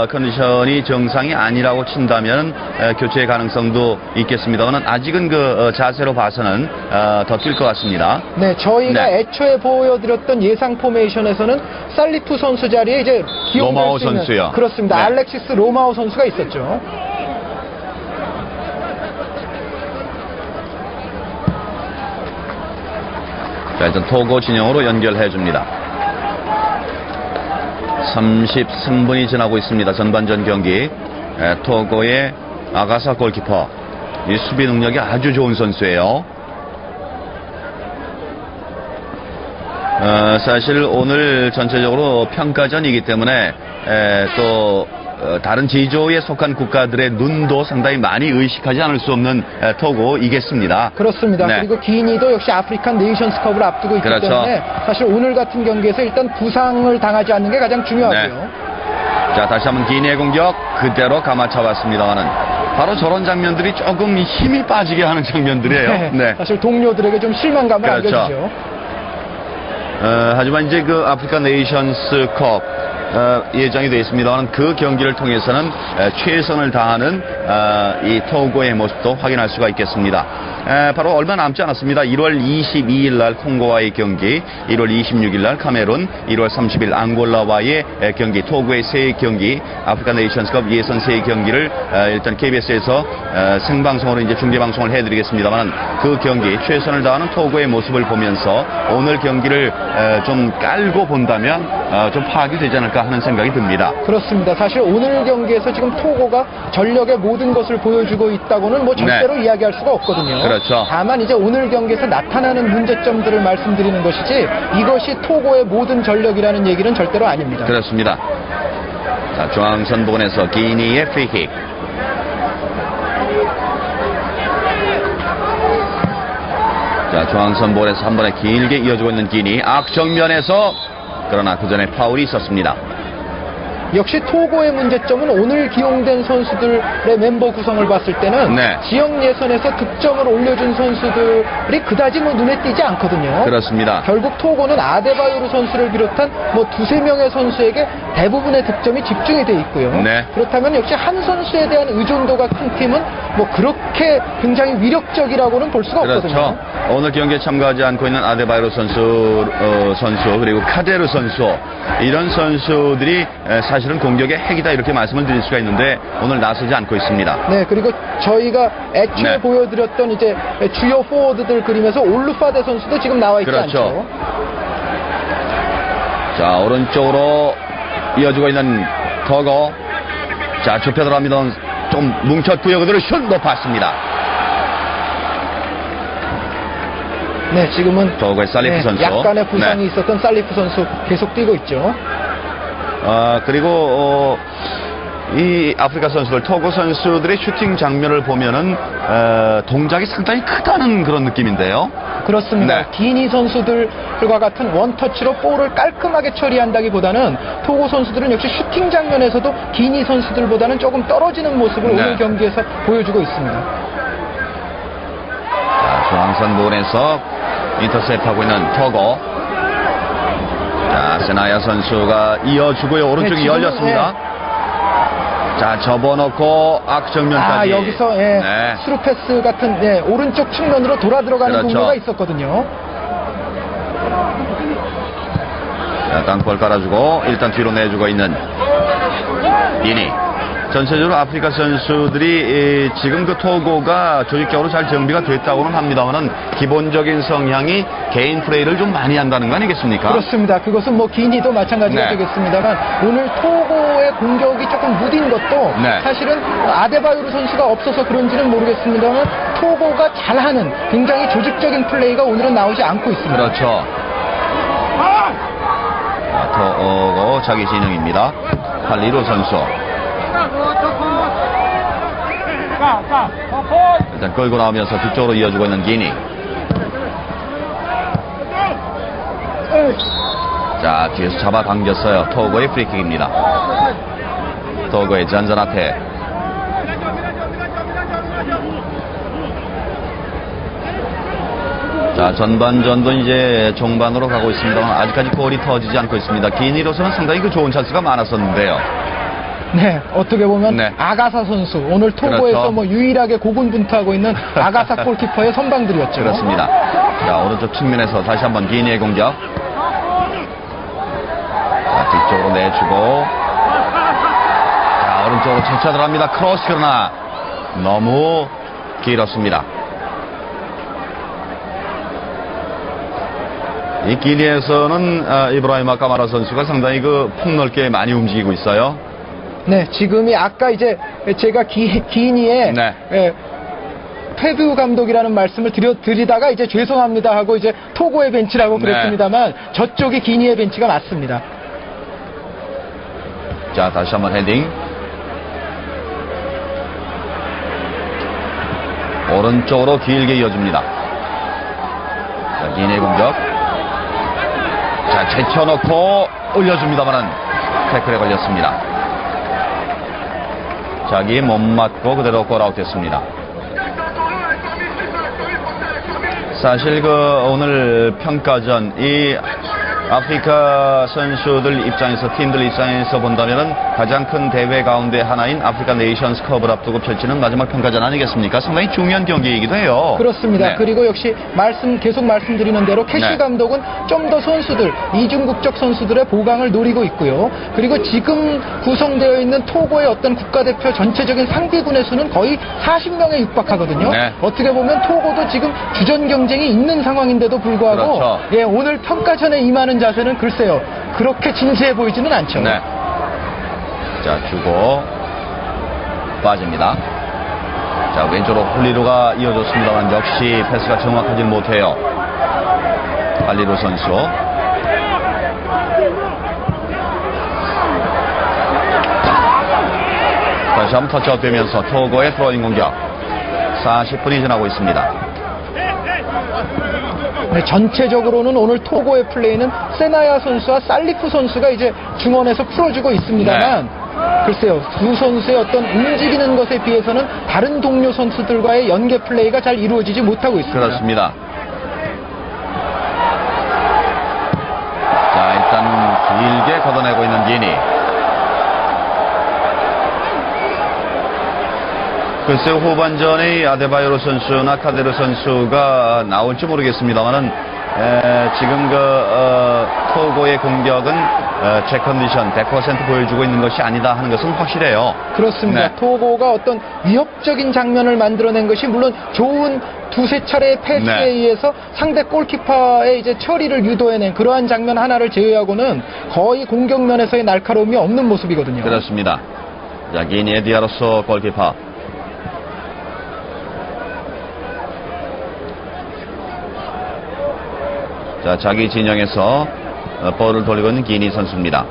컨디션이 정상이 아니라고 친다면 교체의 가능성도 있겠습니다만 아직은 자세로 봐서는 더 뛸 것 같습니다. 네, 저희가 네. 애초에 보여드렸던 예상 포메이션에서는 살리프 선수 자리에 이제 기용될 로마오 수 있는 선수요. 그렇습니다. 네. 알렉시스 로마오 선수가 있었죠. 자, 일단 토고 진영으로 연결해 줍니다. 33분이 지나고 있습니다. 전반전 경기. 토고의 아가사 골키퍼. 이 수비 능력이 아주 좋은 선수예요. 사실 오늘 전체적으로 평가전이기 때문에 또 다른 지조에 속한 국가들의 눈도 상당히 많이 의식하지 않을 수 없는 토고이겠습니다. 그렇습니다. 네. 그리고 기니도 역시 아프리칸 네이션스컵을 앞두고 있기 그렇죠. 때문에 사실 오늘 같은 경기에서 일단 부상을 당하지 않는 게 가장 중요하고요. 네. 자, 다시 한번 기니의 공격 그대로 감아차봤습니다만은 바로 저런 장면들이 조금 힘이 빠지게 하는 장면들이에요. 네. 사실 동료들에게 좀 실망감을 그렇죠. 안겨주죠. 하지만 이제 아프리카 네이션스컵 예정이 되어 있습니다만 그 경기를 통해서는 최선을 다하는 이 토고의 모습도 확인할 수가 있겠습니다. 바로 얼마 남지 않았습니다. 1월 22일 날 콩고와의 경기, 1월 26일 날 카메룬, 1월 30일 앙골라와의 경기, 토고의 세 경기, 아프리카 네이션스컵 예선 세 경기를 일단 KBS에서 생방송으로 이제 중계 방송을 해드리겠습니다만 그 경기 최선을 다하는 토고의 모습을 보면서 오늘 경기를 좀 깔고 본다면 좀 파악이 되지 않을까 하는 생각이 듭니다. 그렇습니다. 사실 오늘 경기에서 지금 토고가 전력의 모든 것을 보여주고 있다고는 뭐 절대로 이야기할 수가 없거든요. 그렇죠. 다만 이제 오늘 경기에서 나타나는 문제점들을 말씀드리는 것이지 이것이 토고의 모든 전력이라는 얘기는 절대로 아닙니다. 그렇습니다. 자, 중앙선 부근에서 기니의 프리킥. 자, 중앙선 부근에서 한 번에 길게 이어지고 있는 기니. 악정면에서 그러나 그 전에 파울이 있었습니다. 역시 토고의 문제점은 오늘 기용된 선수들의 멤버 구성을 봤을 때는 네. 지역 예선에서 득점을 올려준 선수들이 그다지 뭐 눈에 띄지 않거든요. 그렇습니다. 결국 토고는 아데바요르 선수를 비롯한 뭐 두세 명의 선수에게 대부분의 득점이 집중이 돼 있고요. 네. 그렇다면 역시 한 선수에 대한 의존도가 큰 팀은 뭐 그렇게 굉장히 위력적이라고는 볼 수가 그렇죠. 없거든요. 오늘 경기에 참가하지 않고 있는 아데바요르 선수 그리고 카데르 선수 이런 선수들이 사실은 공격의 핵이다 이렇게 말씀을 드릴 수가 있는데 오늘 나서지 않고 있습니다. 네, 그리고 저희가 애초에 네. 보여드렸던 이제 주요 포워드들 그림에서 올루파데 선수도 지금 나와 있지 그렇죠. 않죠. 자, 오른쪽으로 이어지고 있는 터거. 자, 좁혀 들어갑니다. 좀 뭉쳤고요. 그대로 슛 높았습니다. 네, 지금은 터거의 살리프 선수. 약간의 부상이 네. 있었던 살리프 선수 계속 뛰고 있죠. 그리고 이 아프리카 선수들, 토고 선수들의 슈팅 장면을 보면은 동작이 상당히 크다는 그런 느낌인데요. 그렇습니다. 네. 기니 선수들과 같은 원터치로 볼을 깔끔하게 처리한다기보다는 토고 선수들은 역시 슈팅 장면에서도 기니 선수들보다는 조금 떨어지는 모습을 네. 오늘 경기에서 보여주고 있습니다. 자, 중앙선 부근에서 인터셉트하고 있는 토고. 자, 세나야 선수가 이어주고요. 오른쪽이 네, 지금은, 열렸습니다. 자, 접어놓고 악정면까지. 여기서 네. 스루 패스 같은 오른쪽 측면으로 돌아 들어가는 그렇죠. 동료가 있었거든요. 자, 땅볼 깔아주고 일단 뒤로 내주고 있는 이니. 전체적으로 아프리카 선수들이 지금 토고가 조직적으로 잘 정비가 됐다고는 합니다만은 기본적인 성향이 개인 플레이를 좀 많이 한다는 거 아니겠습니까? 그렇습니다. 그것은 뭐 기니도 마찬가지가 네. 되겠습니다만 오늘 토고의 공격이 조금 무딘 것도 네. 사실은 아데바요르 선수가 없어서 그런지는 모르겠습니다만 토고가 잘하는 굉장히 조직적인 플레이가 오늘은 나오지 않고 있습니다. 그렇죠. 자, 토고 자기 진영입니다. 팔리로 선수. 일단 끌고 나오면서 뒤쪽으로 이어주고 있는 기니. 자, 뒤에서 잡아당겼어요. 토고의 프리킥입니다. 토고의 잔잔아테. 자, 전반전도 이제 종반으로 가고 있습니다만 아직까지 골이 터지지 않고 있습니다. 기니로서는 상당히 그 좋은 찬스가 많았었는데요. 네, 어떻게 보면 네. 아가사 선수 오늘 토고에서 그렇죠. 뭐 유일하게 고군분투하고 있는 아가사 골키퍼의 선방들이었죠. 그렇습니다. 자, 오른쪽 측면에서 다시 한번 기니의 공격. 자, 뒤쪽으로 내주고. 자, 오른쪽으로 차차 들어갑니다. 크로스 그러나 너무 길었습니다. 이 기니에서는 이브라히마 까마라 선수가 상당히 그 폭넓게 많이 움직이고 있어요. 네, 지금이 아까 이제 제가 기니의 네. 페드 감독이라는 말씀을 드리다가 이제 죄송합니다 하고 이제 토고의 벤치라고 네. 그랬습니다만 저쪽이 기니의 벤치가 맞습니다. 자, 다시 한번 헤딩. 오른쪽으로 길게 이어줍니다. 자, 기니의 공격. 자, 제쳐놓고 올려줍니다만은 태클에 걸렸습니다. 자기 못 맞고 그대로 골아웃 됐습니다. 사실 오늘 평가전 이 아프리카 선수들 입장에서 팀들 입장에서 본다면은 가장 큰 대회 가운데 하나인 아프리카 네이션스 컵을 앞두고 펼치는 마지막 평가전 아니겠습니까? 상당히 중요한 경기이기도 해요. 그렇습니다. 네. 그리고 역시 계속 말씀드리는 대로 캐시 네. 감독은 좀 더 선수들, 이중국적 선수들의 보강을 노리고 있고요. 그리고 지금 구성되어 있는 토고의 어떤 국가대표 전체적인 상비군의 수는 거의 40명에 육박하거든요. 네. 어떻게 보면 토고도 지금 주전 경쟁이 있는 상황인데도 불구하고 그렇죠. 예, 오늘 평가전에 임하는 자세는 글쎄요. 그렇게 진지해 보이지는 않죠. 네. 자, 주고 빠집니다. 자, 왼쪽으로 홀리루가 이어졌습니다만 역시 패스가 정확하지 못해요. 할리루 선수. 다시 한번 터치아웃 되면서 토고의 트로잉 공격. 40분이 지나고 있습니다. 네, 전체적으로는 오늘 토고의 플레이는 세나야 선수와 살리프 선수가 이제 중원에서 풀어주고 있습니다만 글쎄요, 두 선수의 어떤 움직이는 것에 비해서는 다른 동료 선수들과의 연계 플레이가 잘 이루어지지 못하고 있습니다. 그렇습니다. 자, 일단 길게 걷어내고 있는 기니. 글쎄요, 후반전에 아데바요로 선수나 카데르 선수가 나올지 모르겠습니다만은 지금 토고의 공격은 제 컨디션 100% 보여주고 있는 것이 아니다 하는 것은 확실해요. 그렇습니다. 네. 토고가 어떤 위협적인 장면을 만들어낸 것이 물론 좋은 두세 차례의 패스에 네. 의해서 상대 골키퍼의 이제 처리를 유도해낸 그러한 장면 하나를 제외하고는 거의 공격면에서의 날카로움이 없는 모습이거든요. 그렇습니다. 자, 기니의 디아로스 골키퍼. 자, 자기 진영에서 볼을 돌리고 있는 기니 선수입니다.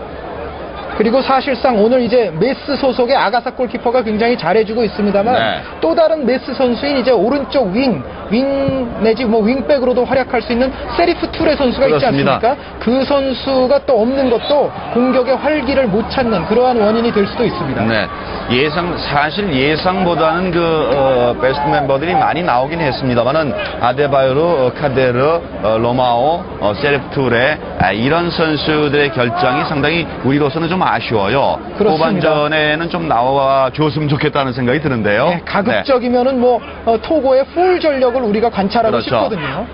그리고 사실상 오늘 이제 메스 소속의 아가사 골키퍼가 굉장히 잘해주고 있습니다만 네. 또 다른 메스 선수인 이제 오른쪽 윙 내지 뭐 윙백으로도 활약할 수 있는 세리프 툴레 선수가 그렇습니다. 있지 않습니까? 그 선수가 또 없는 것도 공격의 활기를 못 찾는 그러한 원인이 될 수도 있습니다. 네. 사실 예상보다는 베스트 멤버들이 많이 나오긴 했습니다만은 아데바요르, 카데르, 로마오, 세리프투레 이런 선수들의 결정이 상당히 우리로서는 좀 아쉬워요. 그렇습니다. 후반전에는 좀 나와 줬으면 좋겠다는 생각이 드는데요. 네, 가급적이면은 뭐 토고의 풀 전력을 우리가 관찰하고 그렇죠. 싶거든요.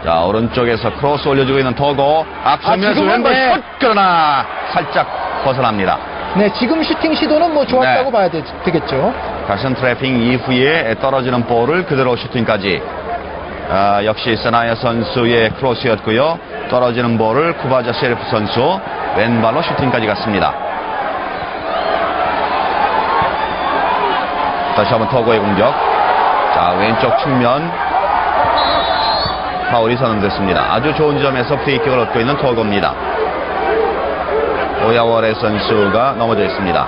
자, 오른쪽에서 크로스 올려주고 있는 토고. 앞서면서 지금은 왼발 네. 슛! 그러나 살짝 벗어납니다. 네, 지금 슈팅 시도는 뭐 좋았다고 네. 봐야 되겠죠. 가션 트래핑 이후에 떨어지는 볼을 그대로 슈팅까지. 역시 세나야 선수의 크로스였고요. 떨어지는 볼을 쿠바자 셰리프 선수 왼발로 슈팅까지 갔습니다. 다시 한번 토고의 공격. 자, 왼쪽 측면 파울이 선언됐습니다. 아주 좋은 지점에서 프리킥을 얻고 있는 토고입니다. 오야워레 선수가 넘어져 있습니다.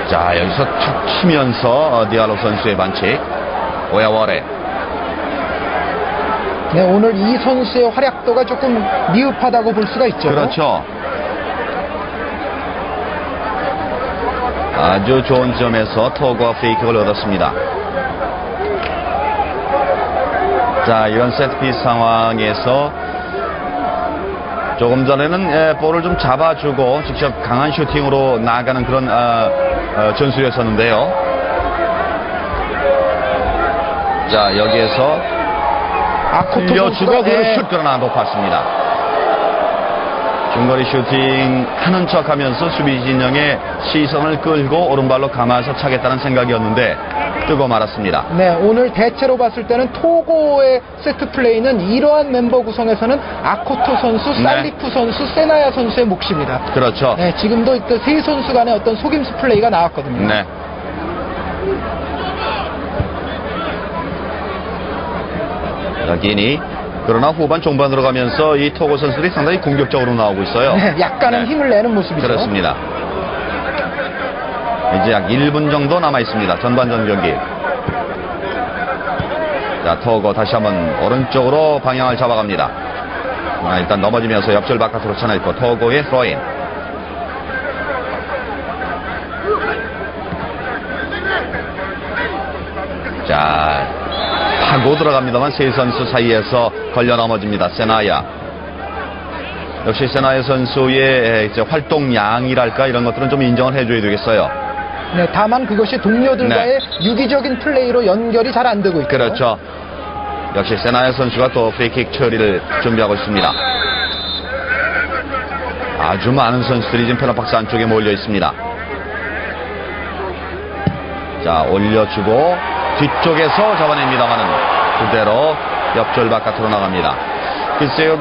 자, 여기서 툭 치면서 디알로 선수의 반칙. 오야워레. 네, 오늘 이 선수의 활약도가 조금 미흡하다고 볼 수가 있죠. 그렇죠. 아주 좋은 점에서 토고가 프리킥을 얻었습니다. 자, 이런 세트피스 상황에서 조금 전에는 볼을 좀 잡아주고 직접 강한 슈팅으로 나아가는 그런 전술이었었는데요. 자, 여기에서 흘려주고 그 슛 그러나 높았습니다. 중거리 슈팅 하는 척하면서 수비 진영의 시선을 끌고 오른발로 감아서 차겠다는 생각이었는데 뜨고 말았습니다. 네, 오늘 대체로 봤을 때는 토고의 세트 플레이는 이러한 멤버 구성에서는 아코토 선수, 네. 살리프 선수, 세나야 선수의 몫입니다. 그렇죠. 네, 지금도 세 선수 간의 어떤 속임수 플레이가 나왔거든요. 네. 자, 기니. 그러나 후반 종반으로 가면서 이 토고 선수들이 상당히 공격적으로 나오고 있어요. 네, 약간은 힘을 내는 모습이죠. 그렇습니다. 이제 약 1분 정도 남아 있습니다. 전반전 경기. 자, 토고 다시 한번 오른쪽으로 방향을 잡아갑니다. 일단 넘어지면서 옆줄 바깥으로 쳐내고 토고의 스로인. 자, 파고 들어갑니다만 세 선수 사이에서 걸려 넘어집니다. 세나야. 역시 세나야 선수의 이제 활동량이랄까 이런 것들은 좀 인정을 해줘야 되겠어요. 네, 다만 그것이 동료들과의 유기적인 플레이로 연결이 잘 안 되고 있죠. 그렇죠. 역시 세나야 선수가 또 프리킥 처리를 준비하고 있습니다. 아주 많은 선수들이 지금 페널박스 안쪽에 몰려 있습니다. 자, 올려주고 뒤쪽에서 잡아냅니다만은 그대로 옆줄 바깥으로 나갑니다. 글쎄요,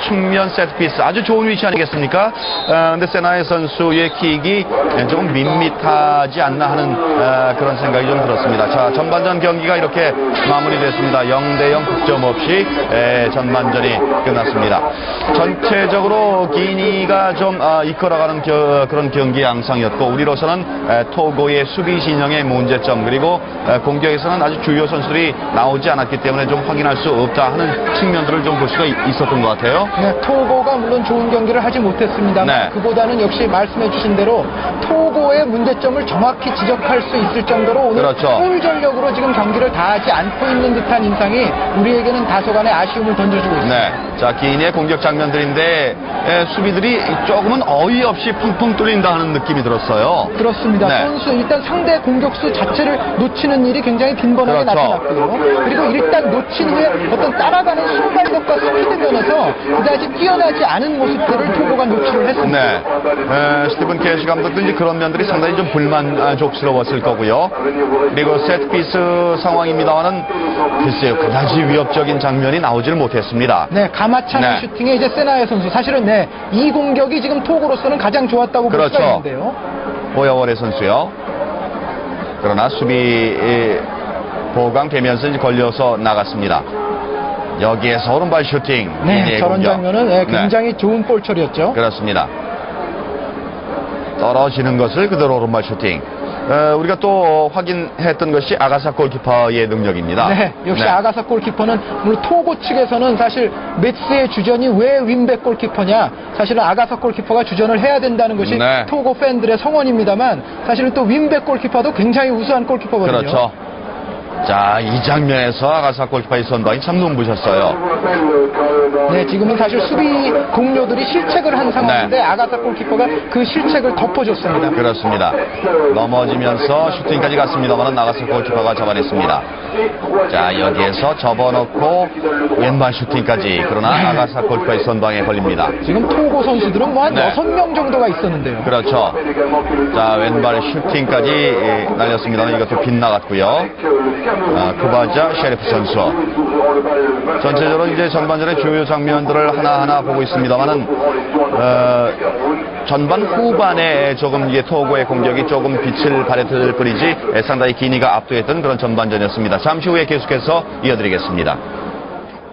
측면 세트피스 아주 좋은 위치 아니겠습니까? 근데 세나의 선수의 킥이 조금 밋밋하지 않나 하는 그런 생각이 좀 들었습니다. 자, 전반전 경기가 이렇게 마무리됐습니다. 0대0 득점 없이 전반전이 끝났습니다. 전체적으로 기니가 좀 이끌어가는 그런 경기 양상이었고, 우리로서는 토고의 수비 진영의 문제점, 그리고 공격에서는 아주 주요 선수들이 나오지 않았기 때문에 좀 확인할 수 없다 하는 측면들을 좀 볼 수가 있었던 것 같아요. 네, 토고가 물론 좋은 경기를 하지 못했습니다만 네. 그보다는 역시 말씀해 주신 대로 토고의 문제점을 정확히 지적할 수 있을 정도로 오늘 그렇죠. 풀 전력으로 지금 경기를 다하지 않고 있는 듯한 인상이 우리에게는 다소간의 아쉬움을 던져주고 있습니다. 네. 자, 기인의 공격 장면들인데 수비들이 조금은 어이없이 펑펑 뚫린다 하는 느낌이 들었어요. 그렇습니다. 네. 선수 일단 상대 공격수 자체를 놓치는 일이 굉장히 빈번하게 그렇죠. 나타났고요. 그리고 일단 놓친 후에 어떤 따라가는 순발력과 스피드 면에서 그다지 뛰어나지 않은 모습들을 토고가 노출을 했습니다. 네. 스티븐 캐시 감독도 이제 그런 면들이 상당히 좀 불만족스러웠을 거고요. 그리고 세트피스 상황입니다만은 글쎄요, 그다지 위협적인 장면이 나오질 못했습니다. 네, 가마차는 네. 슈팅에 이제 세나야 선수 사실은 네, 이 공격이 지금 토고로서는 가장 좋았다고 볼 수가 그렇죠. 있는데요. 오야월의 선수요. 그러나 수비 보강되면서 이제 걸려서 나갔습니다. 여기에서 오른발 슈팅. 네, 기니의 저런 공격. 장면은 네, 굉장히 좋은 볼 처리였죠. 그렇습니다. 떨어지는 것을 그대로 오른발 슈팅. 우리가 또 확인했던 것이 아가사 골키퍼의 능력입니다. 네, 역시 아가사 골키퍼는 물론 토고 측에서는 사실 메츠의 주전이 왜 윈백 골키퍼냐, 사실은 아가사 골키퍼가 주전을 해야 된다는 것이 네. 토고 팬들의 성원입니다만 사실은 또 윈백 골키퍼도 굉장히 우수한 골키퍼거든요. 그렇죠. 자, 이 장면에서 아가사 골키퍼의 선방이 참 눈부셨어요. 네, 지금은 사실 수비 동료들이 실책을 한 상황인데 네. 아가사 골키퍼가 그 실책을 덮어줬습니다. 그렇습니다. 넘어지면서 슈팅까지 갔습니다만 아가사 골키퍼가 잡아냈습니다. 자, 여기에서 접어넣고 왼발 슈팅까지. 그러나 아가사 골키퍼의 선방에 걸립니다. 지금 토고 선수들은 뭐 한 네. 6명 정도가 있었는데요. 그렇죠. 자, 왼발 슈팅까지 날렸습니다만 이것도 빗나갔고요. 쿠바자 셰리프 선수. 전체적으로 이제 전반전의 주요 장면들을 하나하나 보고 있습니다만은 전반 후반에 조금 이게 토고의 공격이 조금 빛을 발했을 뿐이지 상당히 기니가 압도했던 그런 전반전이었습니다. 잠시 후에 계속해서 이어드리겠습니다.